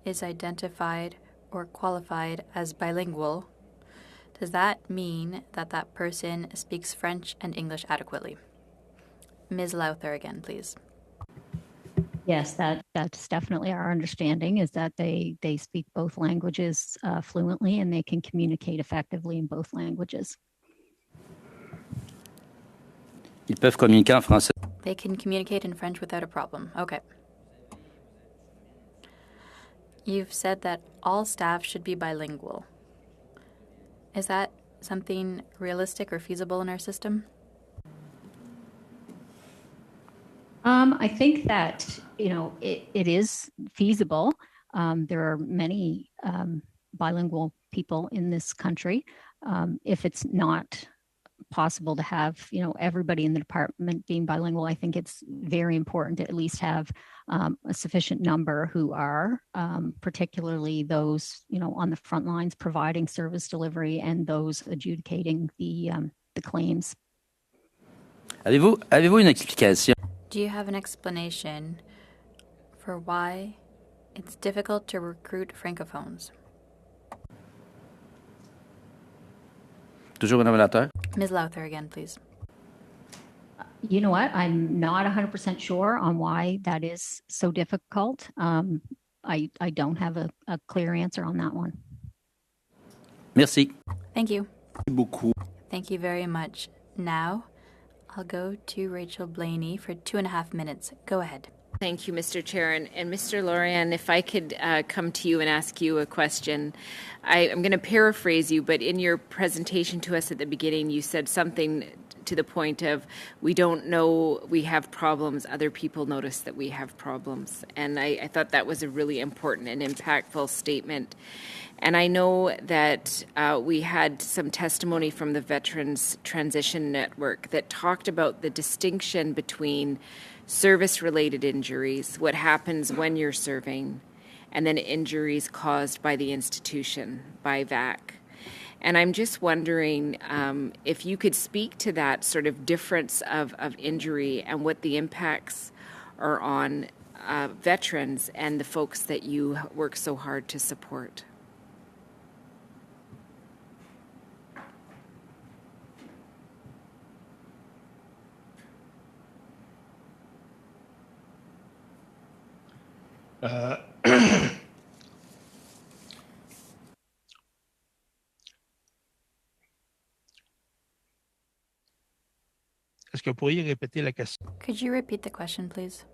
is identified or qualified as bilingual, does that mean that that person speaks French and English adequately? Ms. Lowther again, please. Yes, that's definitely our understanding, is that they speak both languages fluently and they can communicate effectively in both languages. Ils peuvent communiquer en français. They can communicate in French without a problem. Okay. You've said that all staff should be bilingual. Is that something realistic or feasible in our system? I think that, it is feasible. There are many bilingual people in this country. If it's not possible to have, everybody in the department being bilingual, I think it's very important to at least have a sufficient number who are, particularly those, on the front lines providing service delivery and those adjudicating the claims. Avez-vous une explication? Do you have an explanation for why it's difficult to recruit Francophones? Toujours Madame Lowther. Ms. Lowther again, please. You know what? I'm not 100% sure on why that is so difficult. I don't have a clear answer on that one. Merci. Thank you. Thank you very much. Now, I'll go to Rachel Blaney for 2.5 minutes. Go ahead. Thank you, Mr. Chair. And Mr. Lorian, if I could come to you and ask you a question. I'm going to paraphrase you, but in your presentation to us at the beginning, you said something to the point of, we don't know we have problems, other people notice that we have problems. And I thought that was a really important and impactful statement. And I know that we had some testimony from the Veterans Transition Network that talked about the distinction between service-related injuries, what happens when you're serving, and then injuries caused by the institution, by VAC. And I'm just wondering if you could speak to that sort of difference of injury and what the impacts are on veterans and the folks that you work so hard to support. Est-ce que vous pourriez répéter la question? Could you repeat the question, please?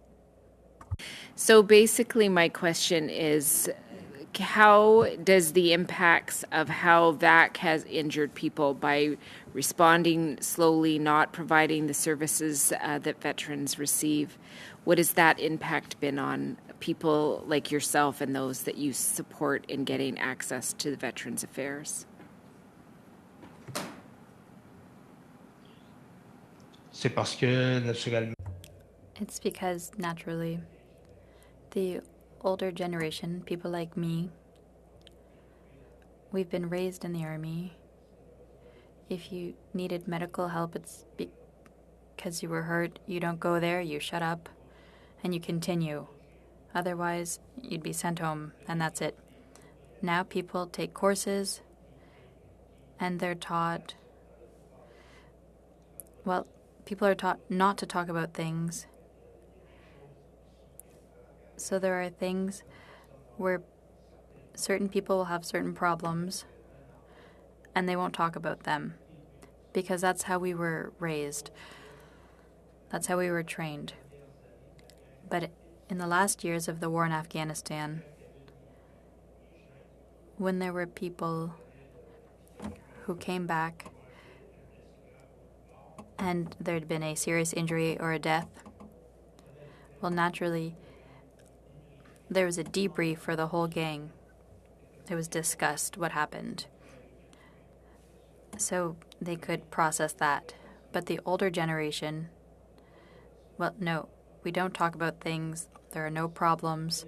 So basically, my question is, how does the impacts of how VAC has injured people by responding slowly, not providing the services that veterans receive, what has that impact been on people like yourself and those that you support in getting access to the Veterans Affairs? C'est parce que, naturellement, It's because, naturally, the older generation, people like me, we've been raised in the Army. If you needed medical help, it's because you were hurt. You don't go there, you shut up, and you continue. Otherwise, you'd be sent home, and that's it. Now people take courses, and they're taught, well, people are taught not to talk about things. So there are things where certain people will have certain problems, and they won't talk about them, because that's how we were raised. That's how we were trained. But in the last years of the war in Afghanistan, when there were people who came back and there'd been a serious injury or a death, well, naturally, there was a debrief for the whole gang. It was discussed what happened, so they could process that. But the older generation, well, no, we don't talk about things. There are no problems.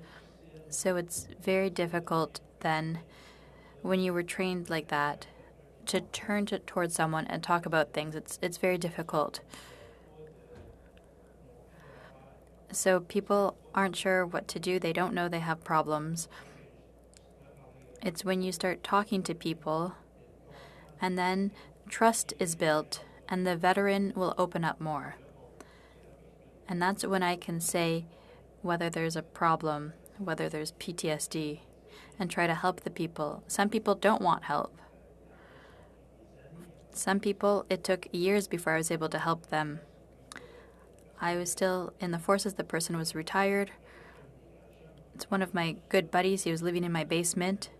So it's very difficult then, when you were trained like that, to turn towards someone and talk about things. It's very difficult. So people aren't sure what to do. They don't know they have problems. It's when you start talking to people, and then trust is built, and the veteran will open up more. And that's when I can say whether there's a problem, whether there's PTSD, and try to help the people. Some people don't want help. Some people, it took years before I was able to help them. I was still in the forces. The person was retired. It's one of my good buddies. He was living in my basement,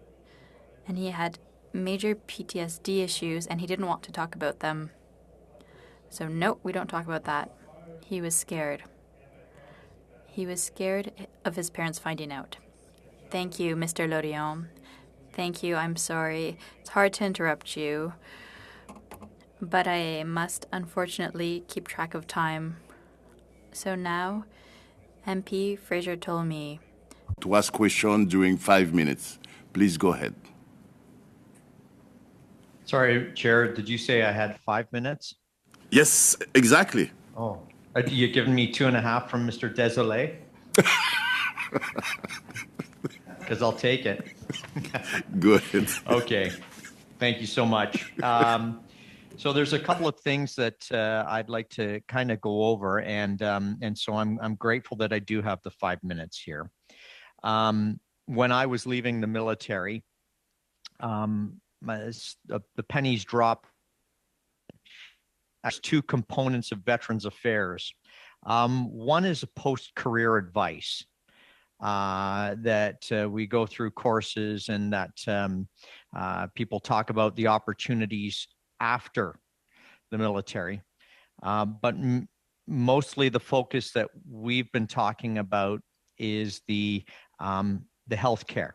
and he had major PTSD issues, and he didn't want to talk about them. So no, we don't talk about that. He was scared. He was scared of his parents finding out. Thank you, Mr. Lorient. Thank you. I'm sorry. It's hard to interrupt you, but I must unfortunately keep track of time. So now, MP Fraser told me to ask questions during 5 minutes. Please go ahead. Sorry, Chair, did you say I had 5 minutes? Yes, exactly. Oh, you given me 2.5 from Mr. Désolé? Because I'll take it. Good. Okay, thank you so much. So there's a couple of things that I'd like to kind of go over, and so I'm grateful that I do have the 5 minutes here. When I was leaving the military, the pennies dropped. There's two components of Veterans Affairs. One is a post-career advice that we go through courses, and that people talk about the opportunities after the military. But mostly the focus that we've been talking about is the healthcare.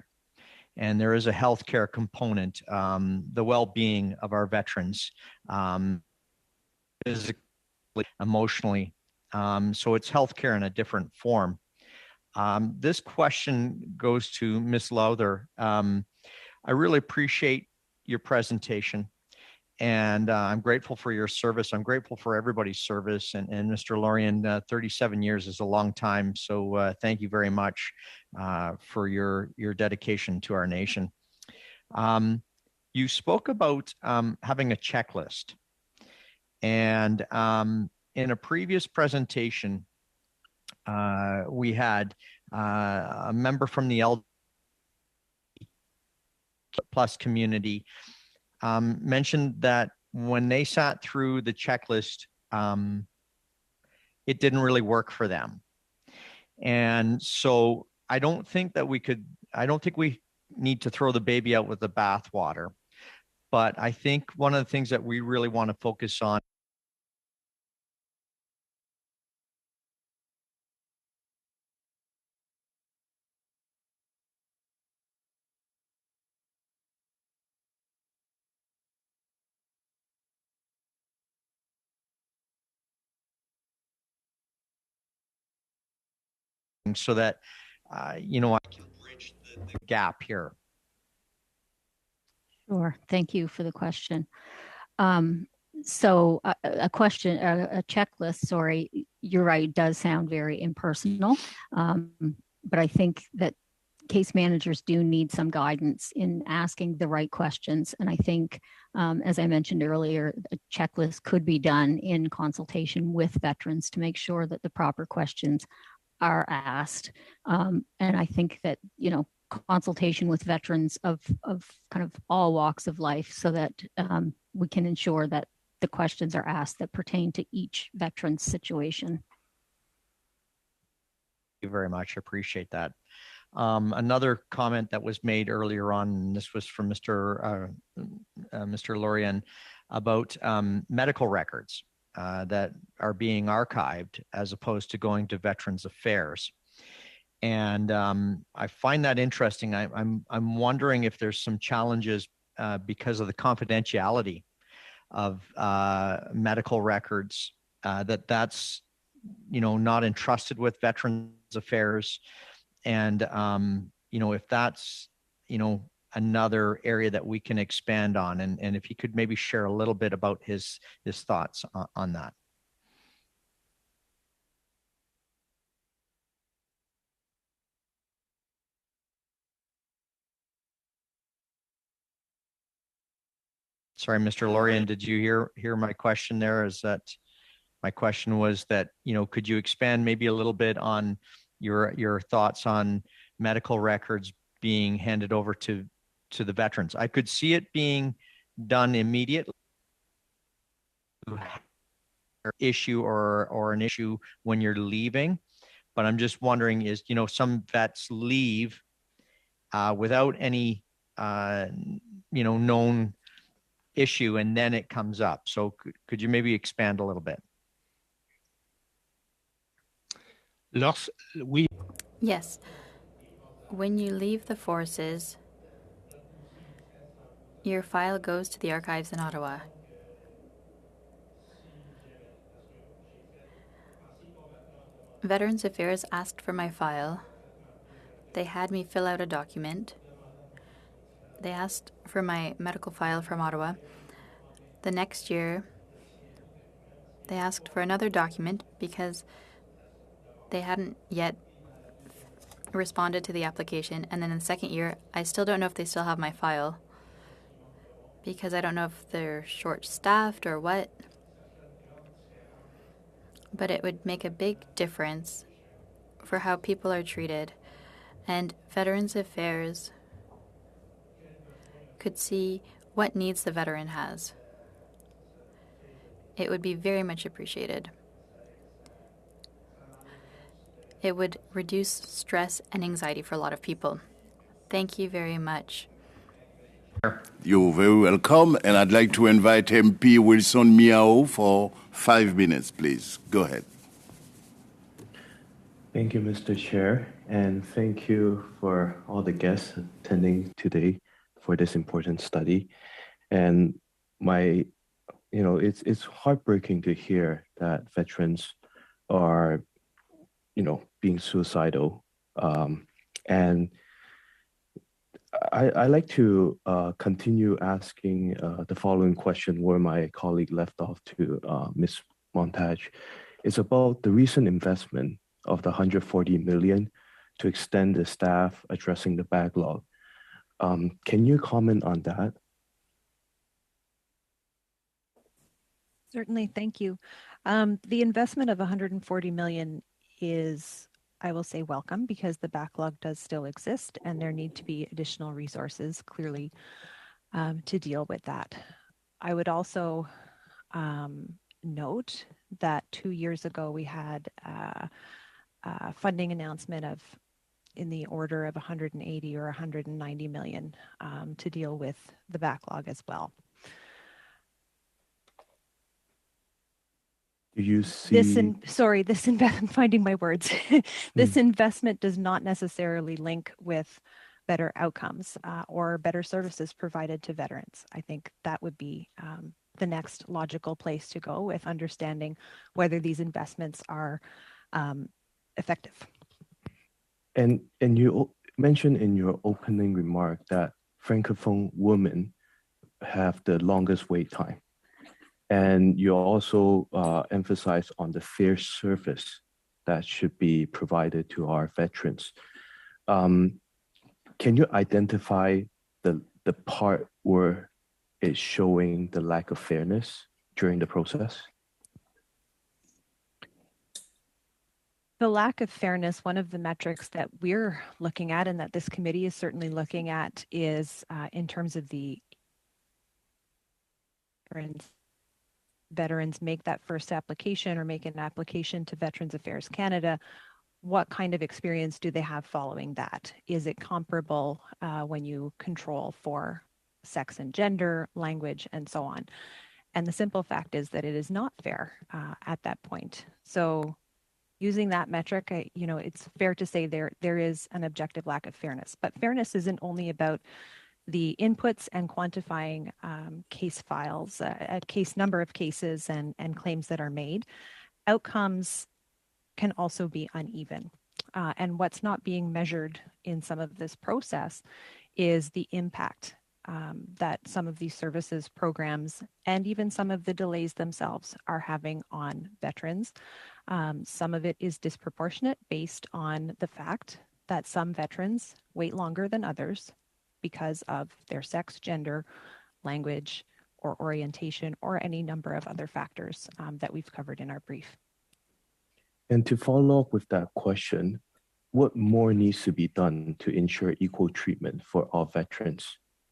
And there is a healthcare component, the well-being of our veterans, physically, emotionally. So it's healthcare in a different form. This question goes to Ms. Lowther. I really appreciate your presentation, and I'm grateful for your service. I'm grateful for everybody's service. And Mr. Lorient, 37 years is a long time. So thank you very much for your dedication to our nation. You spoke about having a checklist. And in a previous presentation, we had a member from the LGBT+ community mentioned that when they sat through the checklist, it didn't really work for them. And so I don't think we need to throw the baby out with the bathwater. But I think one of the things that we really want to focus on so that, I can bridge the gap here. Sure. Thank you for the question. So a question, a checklist, sorry, you're right, does sound very impersonal. But I think that case managers do need some guidance in asking the right questions. And I think, as I mentioned earlier, a checklist could be done in consultation with veterans to make sure that the proper questions are asked. And I think that, consultation with veterans of kind of all walks of life so that we can ensure that the questions are asked that pertain to each veteran's situation. Thank you very much. I appreciate that. Another comment that was made earlier on, and this was from Mr. Lorien, about medical records that are being archived as opposed to going to Veterans Affairs. And I find that interesting. I'm wondering if there's some challenges because of the confidentiality of medical records that's not entrusted with Veterans Affairs, and if that's another area that we can expand on, and if he could maybe share a little bit about his thoughts on that. Sorry, Mr. Lorien, did you hear my question there? Is that my question was that, could you expand maybe a little bit on your thoughts on medical records being handed over to the veterans? I could see it being done immediately, issue or an issue when you're leaving, but I'm just wondering is, some vets leave without any, known issue, and then it comes up. So could you maybe expand a little bit? Yes. When you leave the forces, your file goes to the archives in Ottawa. Veterans Affairs asked for my file. They had me fill out a document. They asked for my medical file from Ottawa. The next year, they asked for another document because they hadn't yet responded to the application. And then in the second year, I still don't know if they still have my file because I don't know if they're short-staffed or what. But it would make a big difference for how people are treated. And Veterans Affairs could see what needs the veteran has. It would be very much appreciated. It would reduce stress and anxiety for a lot of people. Thank you very much. You're very welcome, and I'd like to invite MP Wilson Miao for 5 minutes, please. Go ahead. Thank you, Mr. Chair, and thank you for all the guests attending today for this important study. And it's heartbreaking to hear that veterans are, being suicidal. And I like to continue asking the following question where my colleague left off to Ms. Montage. It's about the recent investment of the 140 million to extend the staff addressing the backlog. Can you comment on that? Certainly, thank you. The investment of 140 million is, I will say, welcome because the backlog does still exist and there need to be additional resources clearly to deal with that. I would also note that 2 years ago we had a funding announcement of in the order of 180 or 190 million to deal with the backlog as well. Do you see I'm finding my words. This investment does not necessarily link with better outcomes or better services provided to veterans. I think that would be the next logical place to go with understanding whether these investments are effective. And you mentioned in your opening remark that Francophone women have the longest wait time. And you also emphasize on the fair service that should be provided to our veterans. Can you identify the part where it's showing the lack of fairness during the process? The lack of fairness, one of the metrics that we're looking at and that this committee is certainly looking at is in terms of the veterans make that first application or make an application to Veterans Affairs Canada, what kind of experience do they have following that? Is it comparable when you control for sex and gender, language, and so on? And the simple fact is that it is not fair at that point. So using that metric, it's fair to say there is an objective lack of fairness. But fairness isn't only about the inputs and quantifying case files, a case number of cases and claims that are made. Outcomes can also be uneven. And what's not being measured in some of this process is the impact that some of these services, programs, and even some of the delays themselves are having on veterans. Some of it is disproportionate based on the fact that some veterans wait longer than others because of their sex, gender, language, or orientation, or any number of other factors that we've covered in our brief. And to follow up with that question, what more needs to be done to ensure equal treatment for all veterans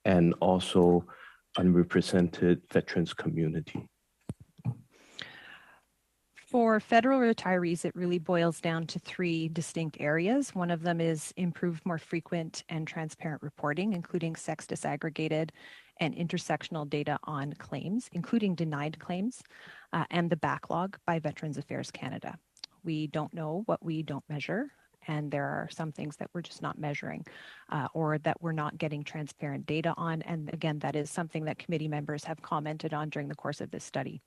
and also unrepresented veterans community? For federal retirees, it really boils down to 3 distinct areas. One of them is improved, more frequent and transparent reporting, including sex disaggregated and intersectional data on claims, including denied claims, and the backlog by Veterans Affairs Canada. We don't know what we don't measure, and there are some things that we're just not measuring or that we're not getting transparent data on. And again, that is something that committee members have commented on during the course of this study.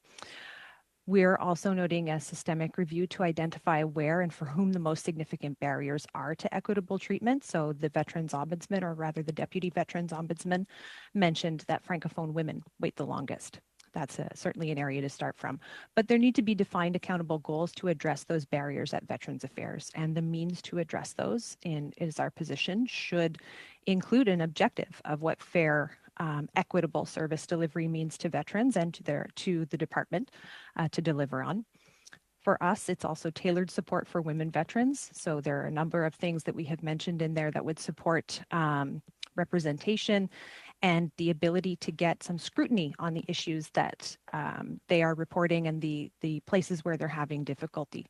We're also noting a systemic review to identify where and for whom the most significant barriers are to equitable treatment. So the Veterans Ombudsman, or rather the Deputy Veterans Ombudsman, mentioned that Francophone women wait the longest. That's certainly an area to start from. But there need to be defined accountable goals to address those barriers at Veterans Affairs. And the means to address those, is our position, should include an objective of what fair, equitable service delivery means to veterans and to the department to deliver on. For us, it's also tailored support for women veterans. So there are a number of things that we have mentioned in there that would support representation and the ability to get some scrutiny on the issues that they are reporting and the places where they're having difficulty.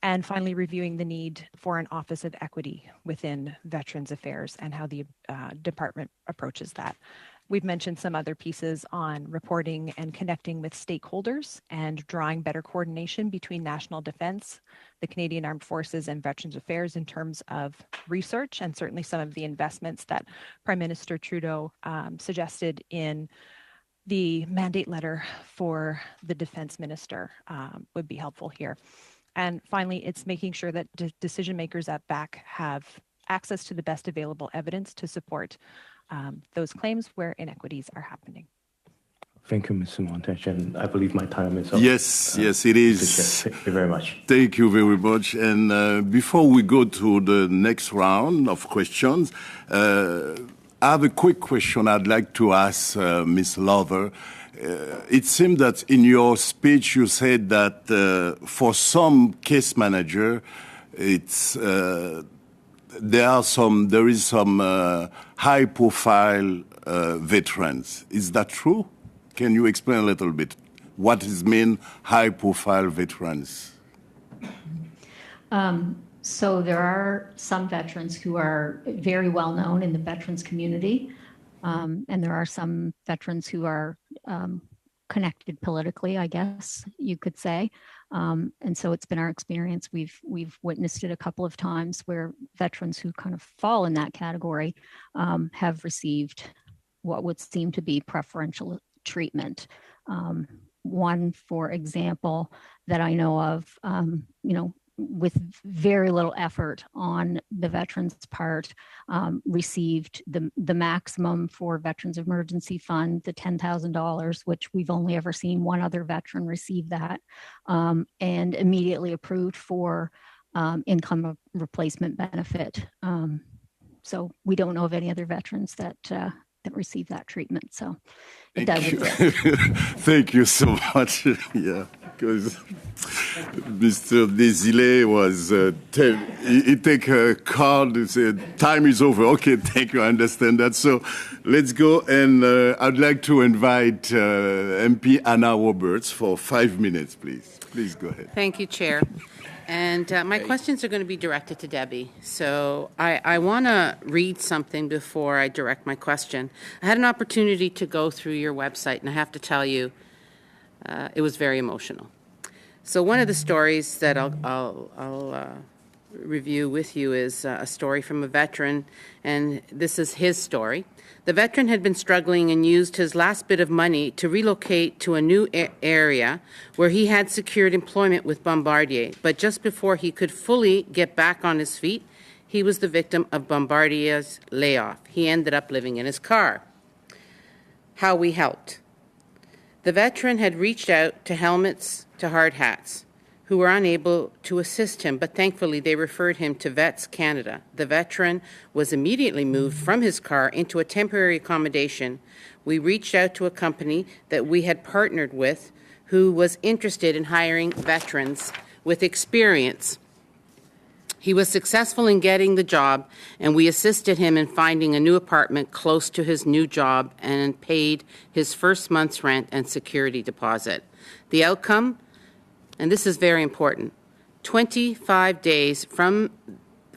And finally, reviewing the need for an Office of Equity within Veterans Affairs and how the department approaches that. We've mentioned some other pieces on reporting and connecting with stakeholders and drawing better coordination between national defense, the Canadian Armed Forces, and Veterans Affairs in terms of research, and certainly some of the investments that Prime Minister Trudeau suggested in the mandate letter for the Defense Minister would be helpful here. And finally, it's making sure that decision makers at BAC have access to the best available evidence to support those claims where inequities are happening. Thank you, Mr. Montage, and I believe my time is up. Yes, it is. Thank you very much. Thank you very much. And before we go to the next round of questions, I have a quick question I'd like to ask Ms. Lover. It seemed that in your speech you said that for some case manager, there is some high-profile veterans. Is that true? Can you explain a little bit what is mean high-profile veterans? So there are some veterans who are very well known in the veterans community, and there are some veterans who are connected politically, I guess you could say. And so it's been our experience. We've witnessed it a couple of times where veterans who kind of fall in that category have received what would seem to be preferential treatment. One, for example, that I know of, with very little effort on the veterans' part, received the maximum for Veterans Emergency Fund, the $10,000, which we've only ever seen one other veteran receive that, and immediately approved for income replacement benefit. So we don't know of any other veterans that receive that treatment. So it does exist. Thank you so much. Yeah, because Mr. Desilets was, he take a card and said, time is over. Okay, thank you, I understand that. So let's go, and I'd like to invite MP Anna Roberts for 5 minutes, please. Please go ahead. Thank you, Chair. And my questions are going to be directed to Debbie. So I want to read something before I direct my question. I had an opportunity to go through your website, and I have to tell you, it was very emotional. So one of the stories that I'll review with you is a story from a veteran, and this is his story. The veteran had been struggling and used his last bit of money to relocate to a new area where he had secured employment with Bombardier. But just before he could fully get back on his feet, he was the victim of Bombardier's layoff. He ended up living in his car. How we helped. The veteran had reached out to Helmets to Hard Hats, who were unable to assist him, but thankfully they referred him to Vets Canada. The veteran was immediately moved from his car into a temporary accommodation. We reached out to a company that we had partnered with who was interested in hiring veterans with experience. He was successful in getting the job, and we assisted him in finding a new apartment close to his new job and paid his first month's rent and security deposit. The outcome? And this is very important. 25 days from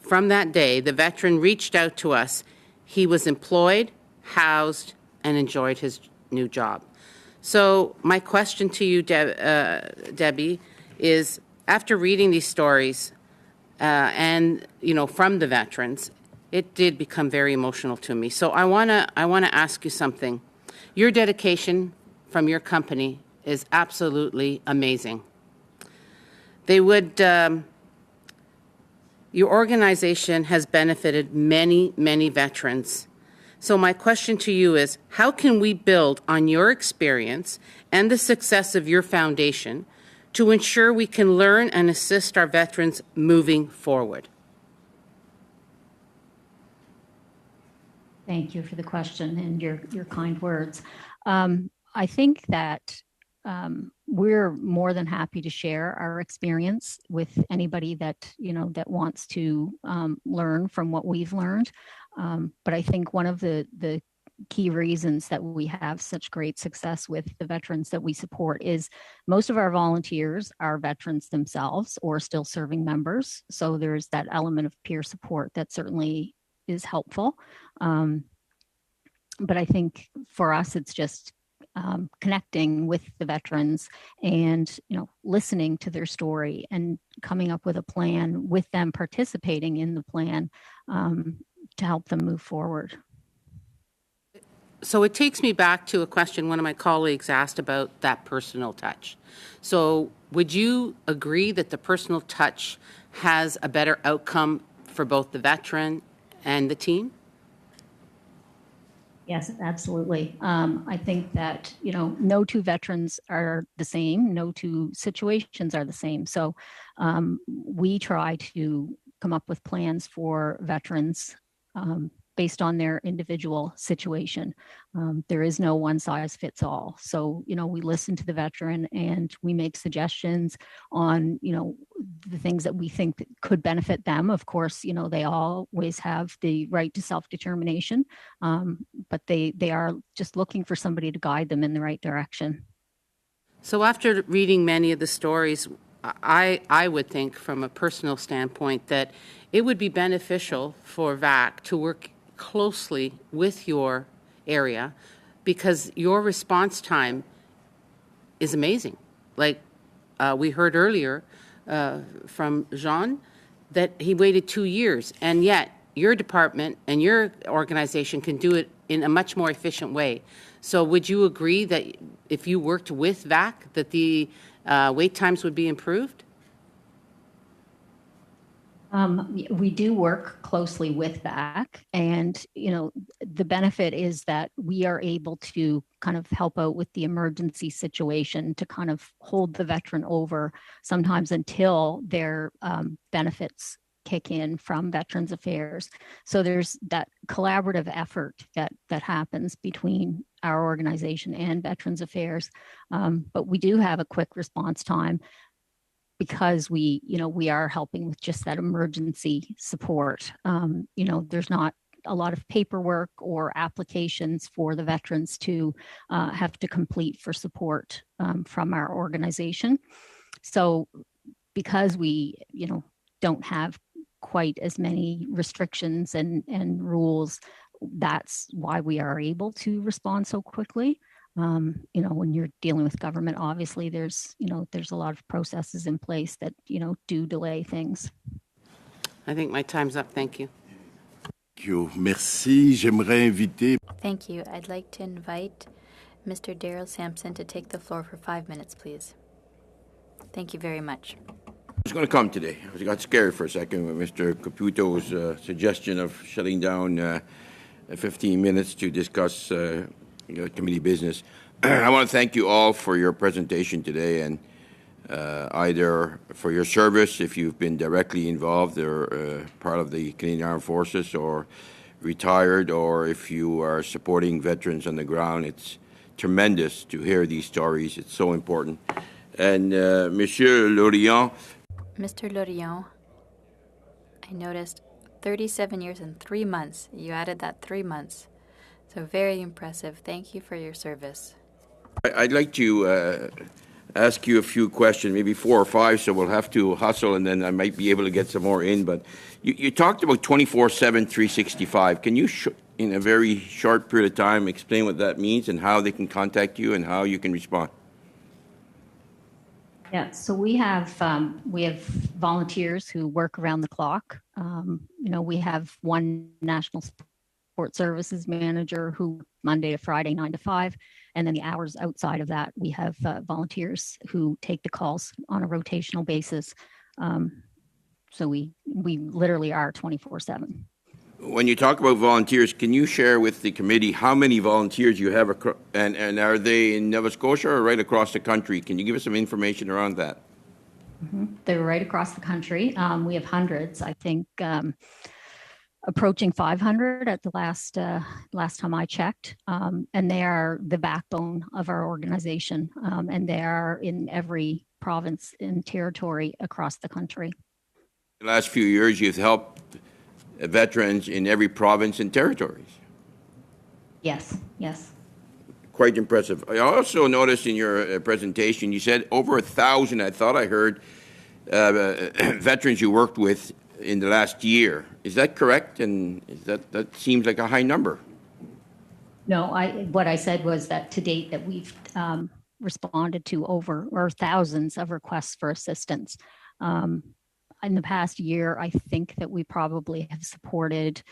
that day, the veteran reached out to us. He was employed, housed, and enjoyed his new job. So my question to you, Debbie, is after reading these stories and from the veterans, it did become very emotional to me. So I wanna ask you something. Your dedication from your company is absolutely amazing. Your organization has benefited many, many veterans. So my question to you is, how can we build on your experience and the success of your foundation to ensure we can learn and assist our veterans moving forward? Thank you for the question and your kind words. I think that we're more than happy to share our experience with anybody that that wants to learn from what we've learned. But I think one of the key reasons that we have such great success with the veterans that we support is most of our volunteers are veterans themselves or still serving members. So there's that element of peer support that certainly is helpful. But I think for us, it's just connecting with the veterans and listening to their story and coming up with a plan with them, participating in the plan to help them move forward. So it takes me back to a question one of my colleagues asked about that personal touch. So would you agree that the personal touch has a better outcome for both the veteran and the team? Yes, absolutely. I think that, no two veterans are the same. No two situations are the same. So we try to come up with plans for veterans based on their individual situation. There is no one size fits all. So, we listen to the veteran and we make suggestions on, the things that we think that could benefit them. Of course, they always have the right to self-determination, but they are just looking for somebody to guide them in the right direction. So after reading many of the stories, I would think from a personal standpoint that it would be beneficial for VAC to work closely with your area because your response time is amazing. Like we heard earlier from Jean that he waited 2 years, and yet your department and your organization can do it in a much more efficient way. So would you agree that if you worked with VAC that the wait times would be improved? We do work closely with VAC, and the benefit is that we are able to kind of help out with the emergency situation to kind of hold the veteran over sometimes until their benefits kick in from Veterans Affairs. So there's that collaborative effort that happens between our organization and Veterans Affairs, but we do have a quick response time, because we are helping with just that emergency support. There's not a lot of paperwork or applications for the veterans to have to complete for support from our organization. So because we, don't have quite as many restrictions and rules, that's why we are able to respond so quickly. When you're dealing with government, obviously there's a lot of processes in place that, do delay things. I think my time's up. Thank you. Thank you. Merci. J'aimerais inviter. Thank you. I'd like to invite Mr. Daryl Sampson to take the floor for 5 minutes, please. Thank you very much. I was going to come today. I got scared for a second with Mr. Caputo's suggestion of shutting down 15 minutes to discuss committee business. I want to thank you all for your presentation today, and either for your service, if you've been directly involved or part of the Canadian Armed Forces, or retired, or if you are supporting veterans on the ground. It's tremendous to hear these stories. It's so important. And Monsieur Lorient. Mr. Lorient, I noticed 37 years and 3 months. You added that 3 months. So very impressive. Thank you for your service. I'd like to ask you a few questions, maybe 4 or 5, so we'll have to hustle, and then I might be able to get some more in. But you talked about 24/7, 365. Can you, in a very short period of time, explain what that means and how they can contact you and how you can respond? Yeah, so we have volunteers who work around the clock. We have one national support services manager who Monday to Friday, 9 to 5. And then the hours outside of that, we have volunteers who take the calls on a rotational basis. So we literally are 24/7. When you talk about volunteers, can you share with the committee how many volunteers you have, and are they in Nova Scotia or right across the country? Can you give us some information around that? Mm-hmm. They're right across the country. We have hundreds, I think, approaching 500 at the last time I checked. And they are the backbone of our organization. And they are in every province and territory across the country. The last few years, you've helped veterans in every province and territories. Yes. Quite impressive. I also noticed in your presentation, you said over 1,000, I thought I heard, veterans you worked with in the last year. Is that correct? And that seems like a high number. No, what I said was that to date that we've responded to over thousands of requests for assistance. In the past year, I think that we probably have supported,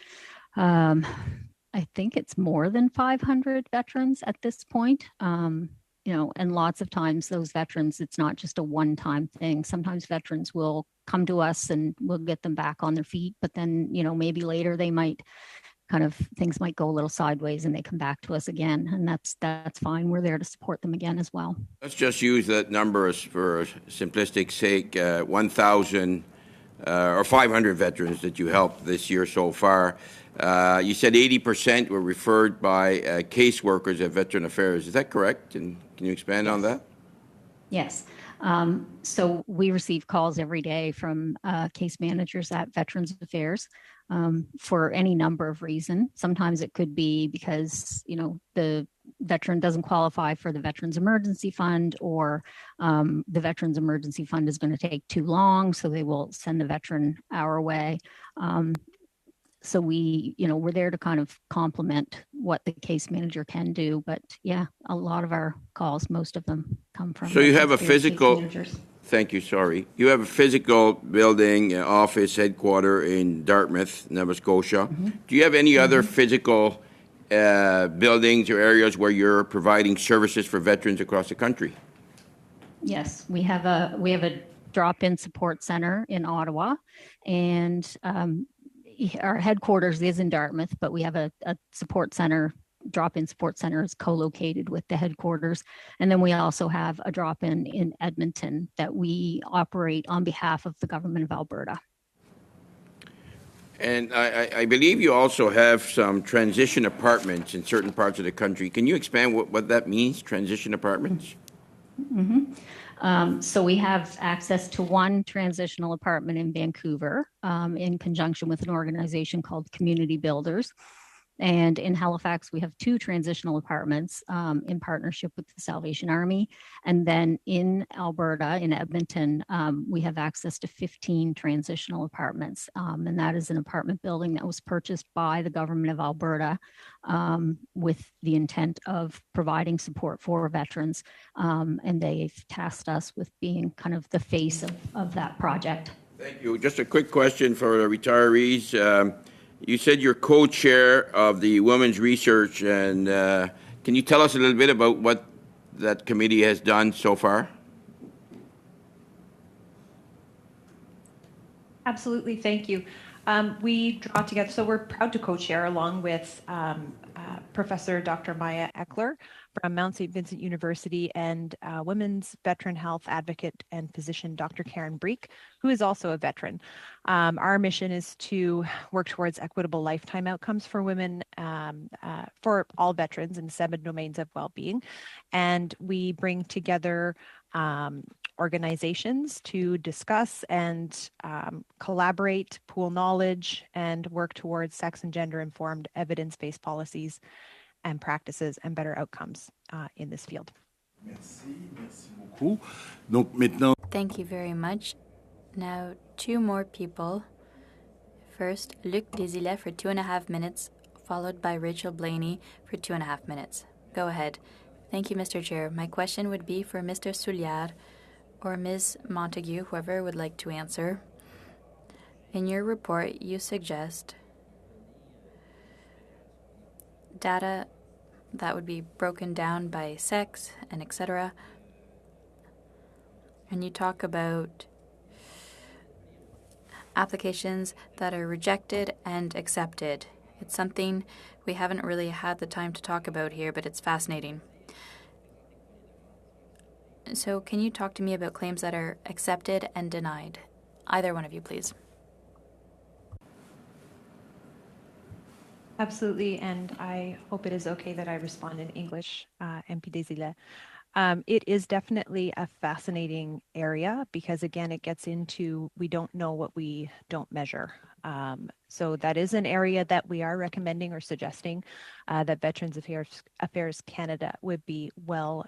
I think it's more than 500 veterans at this point. And lots of times those veterans, it's not just a one-time thing. Sometimes veterans will come to us and we'll get them back on their feet, but then, maybe later they might things might go a little sideways and they come back to us again. And that's fine. We're there to support them again as well. Let's just use that number as for simplistic sake, 1,000 or 500 veterans that you helped this year so far. You said 80% were referred by caseworkers at Veteran Affairs. Is that correct? And can you expand on that? Yes. So we receive calls every day from case managers at Veterans Affairs for any number of reasons. Sometimes it could be because, the veteran doesn't qualify for the Veterans Emergency Fund, or the Veterans Emergency Fund is going to take too long, so they will send the veteran our way. So we're there to kind of complement what the case manager can do. But yeah, a lot of our calls, most of them come from. So you have a experienced case physical. managers. Thank you. Sorry, you have a physical building, office, headquarter in Dartmouth, Nova Scotia. Mm-hmm. Do you have any other physical buildings or areas where you're providing services for veterans across the country? Yes, we have a drop-in support center in Ottawa, and our headquarters is in Dartmouth, but we have a support center. Drop-in support center is co-located with the headquarters, and then we also have a drop-in in Edmonton that we operate on behalf of the government of Alberta. And I believe you also have some transition apartments in certain parts of the country. Can you expand what that means, transition apartments? Mm-hmm. So we have access to one transitional apartment in Vancouver in conjunction with an organization called Community Builders. And in Halifax, we have 2 transitional apartments in partnership with the Salvation Army. And then in Alberta, in Edmonton, we have access to 15 transitional apartments. And that is an apartment building that was purchased by the government of Alberta with the intent of providing support for veterans. And they've tasked us with being kind of the face of that project. Thank you. Just a quick question for the retirees. You said you're co-chair of the Women's Research, and can you tell us a little bit about what that committee has done so far? Absolutely, thank you. We draw together, so we're proud to co-chair along with Professor Dr. Maya Eckler from Mount St. Vincent University and women's veteran health advocate and physician Dr. Karen Breek, who is also a veteran. Our mission is to work towards equitable lifetime outcomes for women, for all veterans in 7 domains of well-being. And we bring together organizations to discuss and collaborate, pool knowledge, and work towards sex and gender-informed evidence-based policies and practices and better outcomes in this field. Merci beaucoup. Donc maintenant. Thank you very much. Now, 2 more people. First, Luc Desilets for 2.5 minutes, followed by Rachel Blaney for 2.5 minutes. Go ahead. Thank you, Mr. Chair. My question would be for Mr. Soulière or Ms. Montague, whoever would like to answer. In your report, you suggest data that would be broken down by sex and etc. And you talk about applications that are rejected and accepted. It's something we haven't really had the time to talk about here, but it's fascinating. So can you talk to me about claims that are accepted and denied? Either one of you, please. Absolutely, and I hope it is okay that I respond in English, MP Desilets. It is definitely a fascinating area because, again, it gets into we don't know what we don't measure. So that is an area that we are recommending or suggesting that Veterans Affairs Canada would be well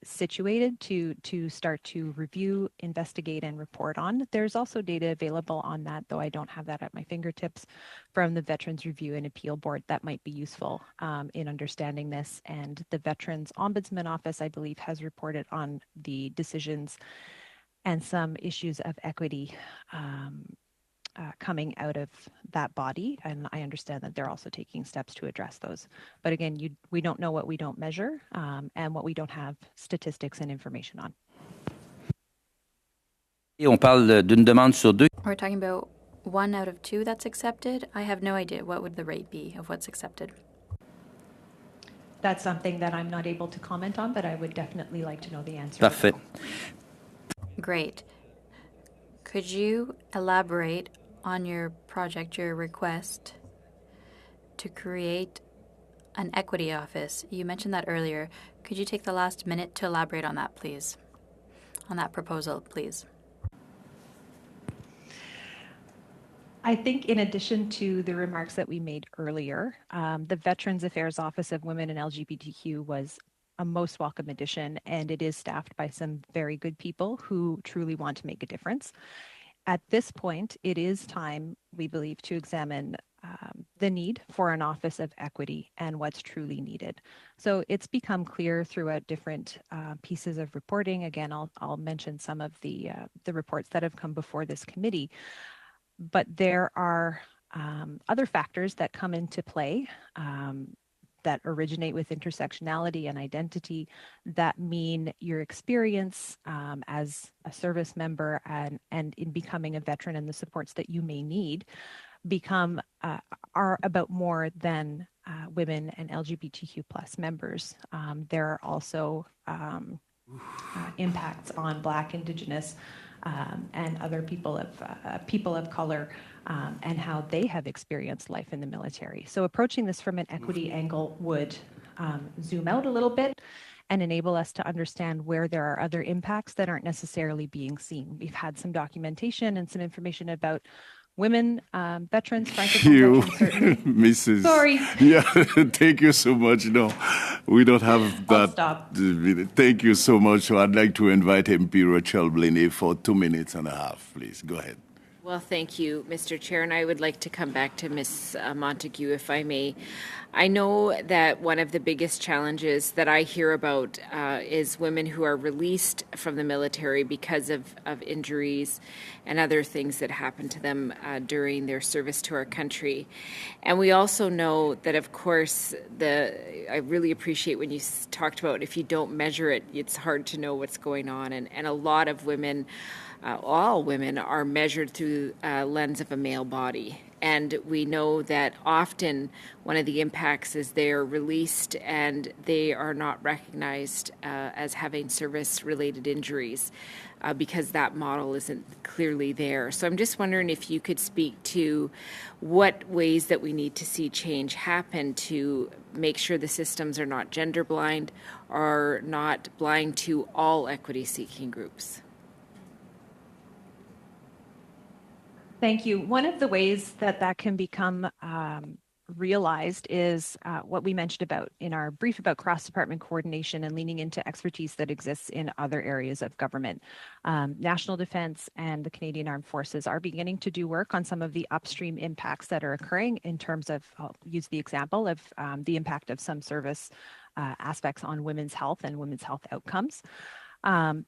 situated to start to review, investigate, and report on. There's also data available on that, though I don't have that at my fingertips, from the Veterans Review and Appeal Board that might be useful in understanding this. And the Veterans Ombudsman Office, I believe, has reported on the decisions and some issues of equity coming out of that body, and I understand that they're also taking steps to address those. But again, we don't know what we don't measure and what we don't have statistics and information on. On parle d'une demande sur 2. We're talking about 1 out of 2 that's accepted. I have no idea what would the rate be of what's accepted. That's something that I'm not able to comment on, but I would definitely like to know the answer. Parfait. Great. Could you elaborate on your project, your request to create an equity office? You mentioned that earlier. Could you take the last minute to elaborate on that, please? On that proposal, please. I think in addition to the remarks that we made earlier, the Veterans Affairs Office of Women and LGBTQ was a most welcome addition, and it is staffed by some very good people who truly want to make a difference. At this point, it is time, we believe, to examine the need for an Office of Equity and what's truly needed. So it's become clear throughout different pieces of reporting. Again, I'll mention some of the reports that have come before this committee. But there are other factors that come into play that originate with intersectionality and identity that mean your experience as a service member and in becoming a veteran and the supports that you may need are about more than women and LGBTQ plus members. There are also impacts on Black, Indigenous, and other people of color and how they have experienced life in the military. So approaching this from an equity angle would zoom out a little bit and enable us to understand where there are other impacts that aren't necessarily being seen. We've had some documentation and some information about women, veterans, you, veterans, Mrs. Sorry. Yeah, thank you so much. No, we don't have that. I'll stop. Thank you so much. So I'd like to invite MP Rachel Blaney for 2.5 minutes, please. Go ahead. Well, thank you, Mr. Chair, and I would like to come back to Ms. Montague, if I may. I know that one of the biggest challenges that I hear about is women who are released from the military because of injuries and other things that happen to them during their service to our country. And we also know that, of course, I really appreciate when you talked about if you don't measure it, it's hard to know what's going on. And a lot of women, all women, are measured through a lens of a male body. And we know that often one of the impacts is they're released and they are not recognized as having service-related injuries because that model isn't clearly there. So I'm just wondering if you could speak to what ways that we need to see change happen to make sure the systems are not gender blind or not blind to all equity-seeking groups. Thank you. One of the ways that can become realized is what we mentioned about in our brief about cross-department coordination and leaning into expertise that exists in other areas of government. National Defence and the Canadian Armed Forces are beginning to do work on some of the upstream impacts that are occurring in terms of, I'll use the example of the impact of some service aspects on women's health and women's health outcomes.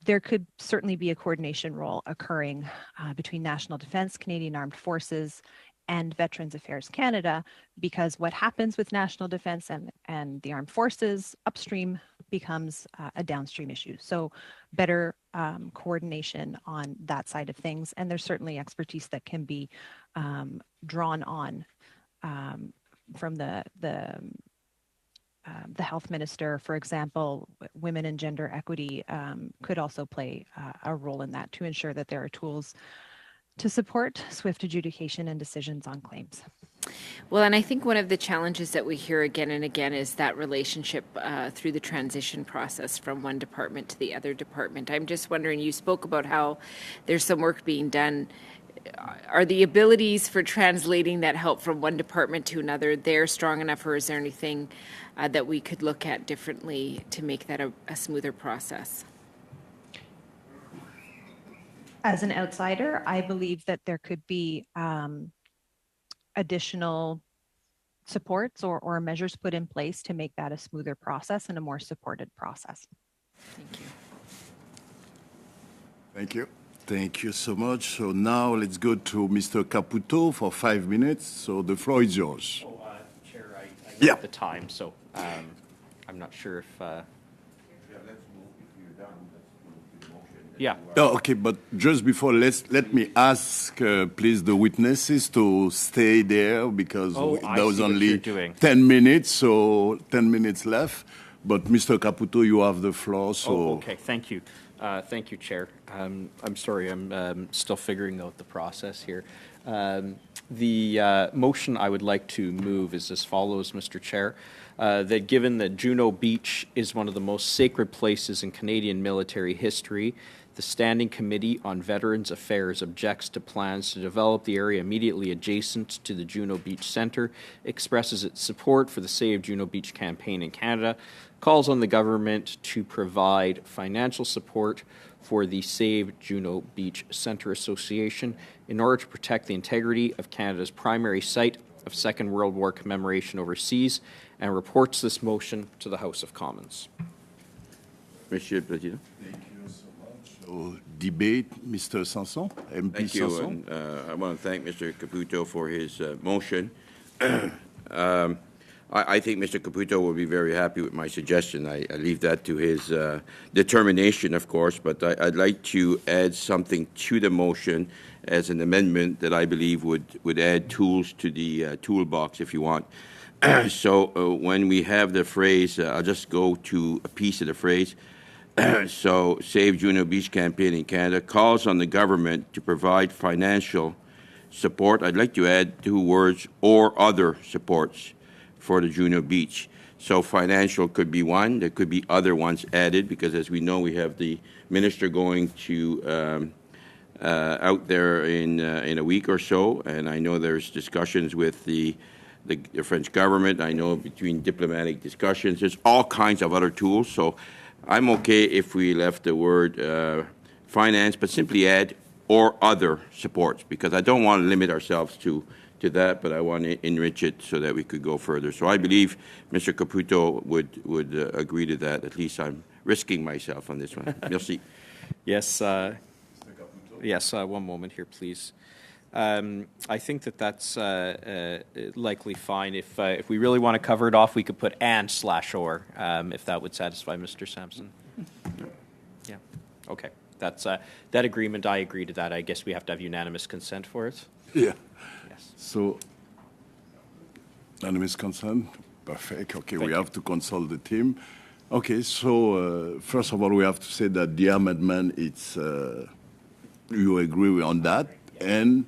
There could certainly be a coordination role occurring between National Defence, Canadian Armed Forces, and Veterans Affairs Canada, because what happens with National Defence and the Armed Forces upstream becomes a downstream issue. So better coordination on that side of things. And there's certainly expertise that can be drawn on from the health minister, for example. Women and gender equity could also play a role in that to ensure that there are tools to support swift adjudication and decisions on claims. Well, and I think one of the challenges that we hear again and again is that relationship through the transition process from one department to the other department. I'm just wondering, you spoke about how there's some work being done. Are the abilities for translating that help from one department to another there strong enough, or is there anything that we could look at differently to make that a smoother process? As an outsider, I believe that there could be additional supports or measures put in place to make that a smoother process and a more supported process. Thank you. Thank you. Thank you so much. So now let's go to Mr. Caputo for 5 minutes. So the floor is yours. Oh, Chair, I know the time, so I'm not sure if... Yeah. Oh, okay, but just before, let me ask, please, the witnesses to stay there because there was only 10 minutes, so 10 minutes left. But Mr. Caputo, you have the floor. So. Okay, thank you. Thank you, Chair. I'm sorry, I'm still figuring out the process here. The motion I would like to move is as follows, Mr. Chair. That given that Juno Beach is one of the most sacred places in Canadian military history, the Standing Committee on Veterans Affairs objects to plans to develop the area immediately adjacent to the Juno Beach Centre, expresses its support for the Save Juno Beach campaign in Canada, calls on the government to provide financial support for the Save Juno Beach Centre Association in order to protect the integrity of Canada's primary site of Second World War commemoration overseas, and reports this motion to the House of Commons. Monsieur le Président. Debate, Mr. Sanson, MP Thank you. Sanson. And, I want to thank Mr. Caputo for his motion. I think Mr. Caputo will be very happy with my suggestion. I leave that to his determination, of course, but I'd like to add something to the motion as an amendment that I believe would add tools to the toolbox, if you want. So when we have the phrase, I'll just go to a piece of the phrase. So, Save Juno Beach campaign in Canada calls on the government to provide financial support. I'd like to add two words, or other supports for the Juno Beach. So financial could be one. There could be other ones added because, as we know, we have the minister going to out there in a week or so, and I know there's discussions with the French government. I know between diplomatic discussions, there's all kinds of other tools. So I'm okay if we left the word finance, but simply add or other supports, because I don't want to limit ourselves to that, but I want to enrich it so that we could go further. So I believe Mr. Caputo would agree to that. At least I'm risking myself on this one. Merci. Yes. Yes. One moment here, please. I think that's likely fine. If we really want to cover it off, we could put and/or, if that would satisfy Mr. Sampson. Yeah. Okay. That's that agreement. I agree to that. I guess we have to have unanimous consent for it. Yeah. Yes. So, unanimous consent. Perfect. Okay. We have to consult the team. Okay. So first of all, we have to say that the amendment, it's you agree on that, and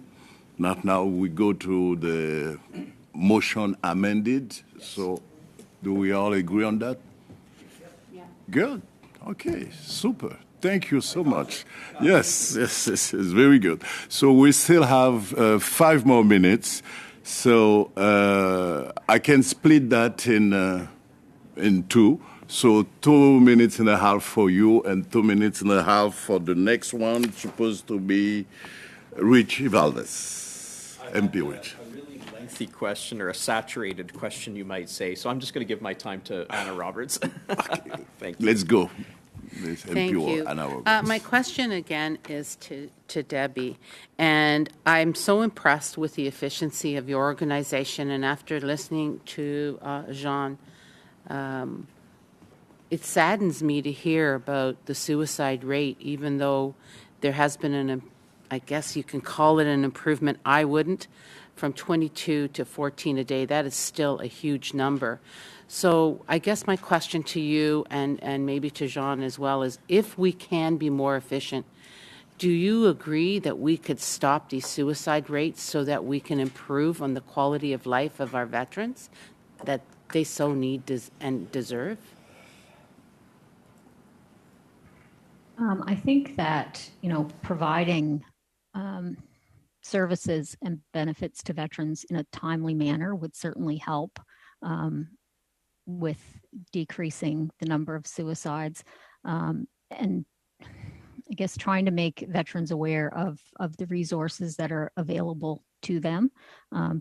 now we go to the motion amended. So, do we all agree on that? Yeah. Good. Okay. Super. Thank you so much. Yes, it's very good. So we still have 5 more minutes. So I can split that in two. So 2 minutes and a half for you and 2 minutes and a half for the next one, supposed to be Rich Valdez, MP Rich. A really lengthy question, or a saturated question, you might say. So I'm just going to give my time to Anna Roberts. Okay. Thank you. Let's go. Thank you. My question again is to Debbie, and I'm so impressed with the efficiency of your organization. And after listening to Jean, it saddens me to hear about the suicide rate, even though there has been I guess you can call it an improvement. I wouldn't. From 22 to 14 a day, that is still a huge number. So I guess my question to you and maybe to Jean as well is, if we can be more efficient, do you agree that we could stop these suicide rates so that we can improve on the quality of life of our veterans that they so need and deserve? I think that, providing services and benefits to veterans in a timely manner would certainly help with decreasing the number of suicides, and I guess trying to make veterans aware of the resources that are available to them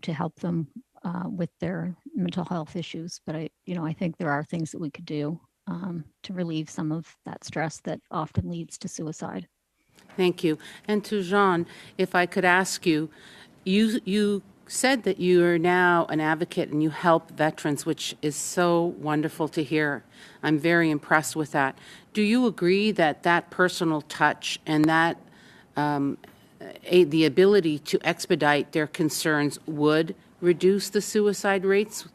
to help them with their mental health issues. But I think there are things that we could do to relieve some of that stress that often leads to suicide. Thank you. And to Jean, if I could ask you, you said that you are now an advocate and you help veterans, which is so wonderful to hear. I'm very impressed with that. Do you agree that that personal touch and that the ability to expedite their concerns would reduce the suicide rates?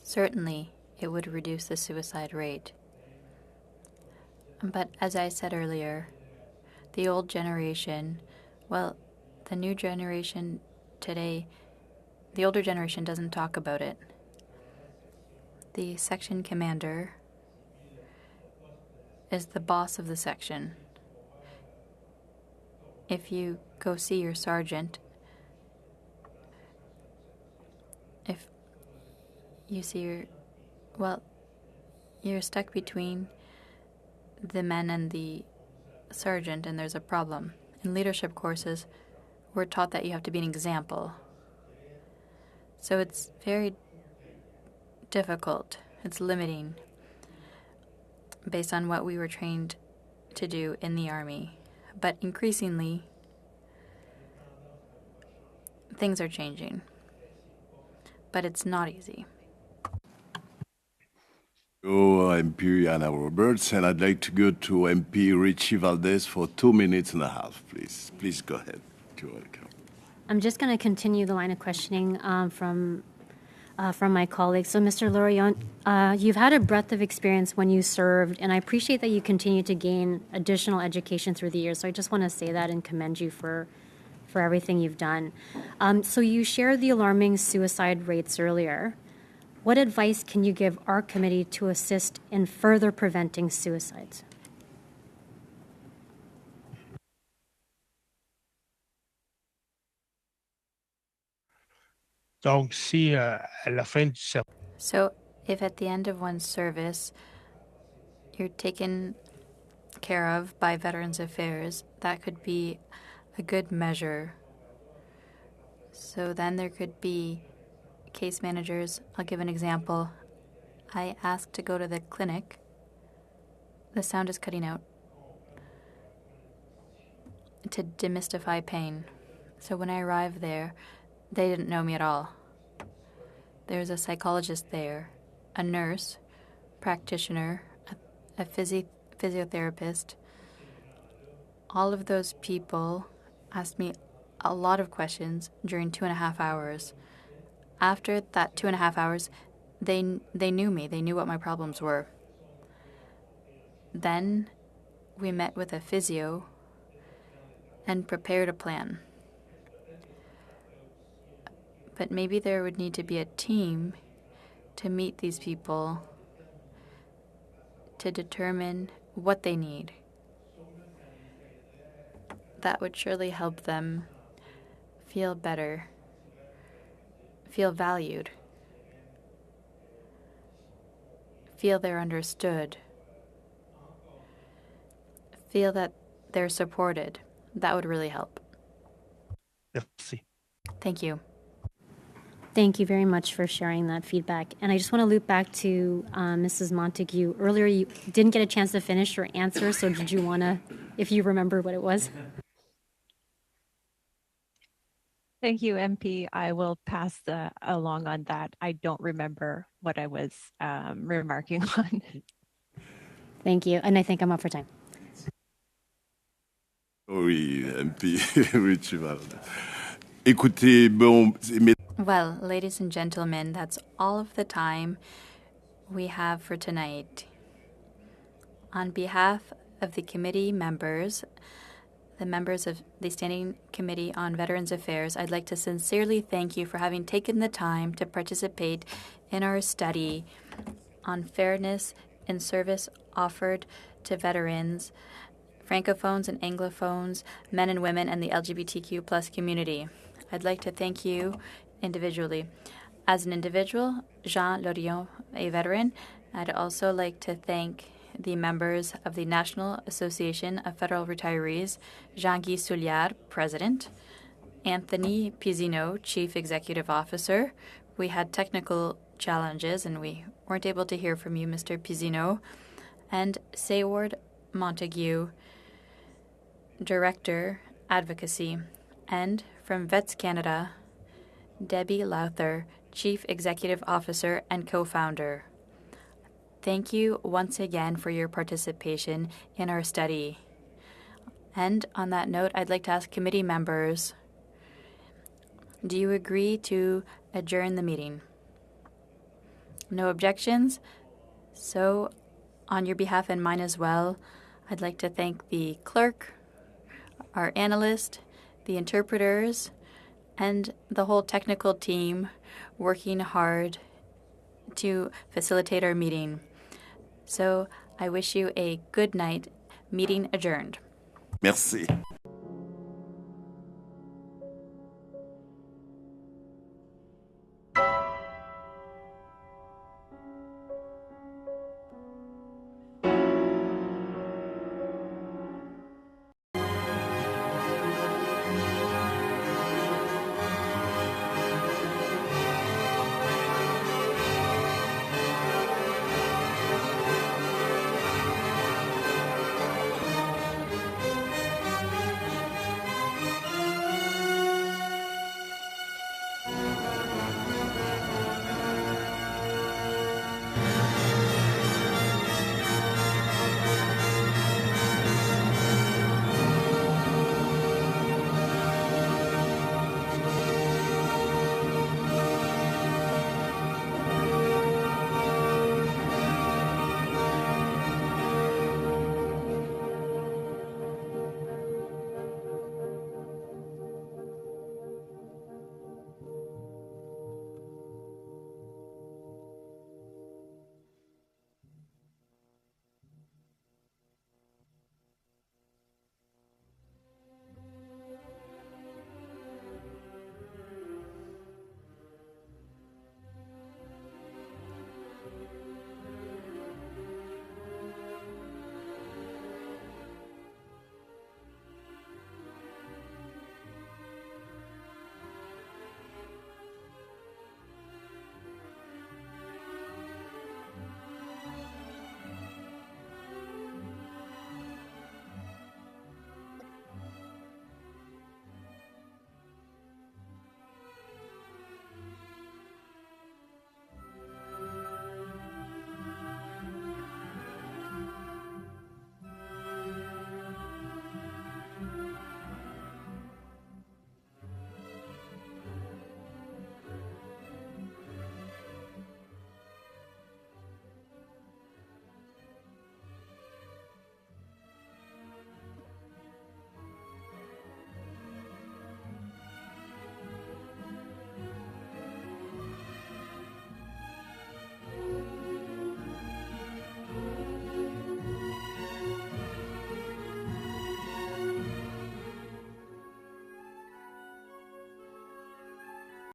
Certainly, it would reduce the suicide rate. But as I said earlier, the old generation, well, the new generation today, the older generation doesn't talk about it. The section commander is the boss of the section. If you go see your sergeant, if you see you're stuck between the men and the sergeant, and there's a problem. In leadership courses, we're taught that you have to be an example. So it's very difficult. It's limiting based on what we were trained to do in the Army. But increasingly, things are changing. But it's not easy. MP Anna Roberts, and I'd like to go to MP Richie Valdez for 2 minutes and a half, please. Please go ahead. You're welcome. I'm just going to continue the line of questioning from my colleagues. So, Mr. Lorion, you've had a breadth of experience when you served, and I appreciate that you continue to gain additional education through the years. So I just want to say that and commend you for everything you've done. So you shared the alarming suicide rates earlier. What advice can you give our committee to assist in further preventing suicides? So if at the end of one's service, you're taken care of by Veterans Affairs, that could be a good measure. So then there could be case managers. I'll give an example. I asked to go to the clinic. The sound is cutting out. To demystify pain. So when I arrived there, they didn't know me at all. There's a psychologist there, a nurse, practitioner, a physiotherapist. All of those people asked me a lot of questions during 2.5 hours. After that 2.5 hours, they knew me. They knew what my problems were. Then we met with a physio and prepared a plan. But maybe there would need to be a team to meet these people to determine what they need. That would surely help them feel better, feel valued, feel they're understood, feel that they're supported. That would really help. Merci. Thank you. Thank you very much for sharing that feedback. And I just want to loop back to Mrs. Montague. Earlier, you didn't get a chance to finish your answer, so did you want to, if you remember what it was? Thank you, MP. I will pass along on that. I don't remember what I was remarking on. Thank you. And I think I'm up for time. Oui, MP Richie Valdez. Écoutez, bon, Well, ladies and gentlemen, that's all of the time we have for tonight. On behalf of the committee members, the members of the Standing Committee on Veterans Affairs, I'd like to sincerely thank you for having taken the time to participate in our study on fairness in service offered to veterans, Francophones and Anglophones, men and women, and the LGBTQ plus community. I'd like to thank you individually. As an individual, Jean Lorion, a veteran, I'd also like to thank the members of the National Association of Federal Retirees, Jean-Guy Souliard, President, Anthony Pizzino, Chief Executive Officer. We had technical challenges and we weren't able to hear from you, Mr. Pizzino, and Sayward Montague, Director, Advocacy, and from Vets Canada, Debbie Lowther, Chief Executive Officer and Co-founder. Thank you once again for your participation in our study. And on that note, I'd like to ask committee members, do you agree to adjourn the meeting? No objections? So, on your behalf and mine as well, I'd like to thank the clerk, our analyst, the interpreters, and the whole technical team working hard to facilitate our meeting. So I wish you a good night. Meeting adjourned. Merci.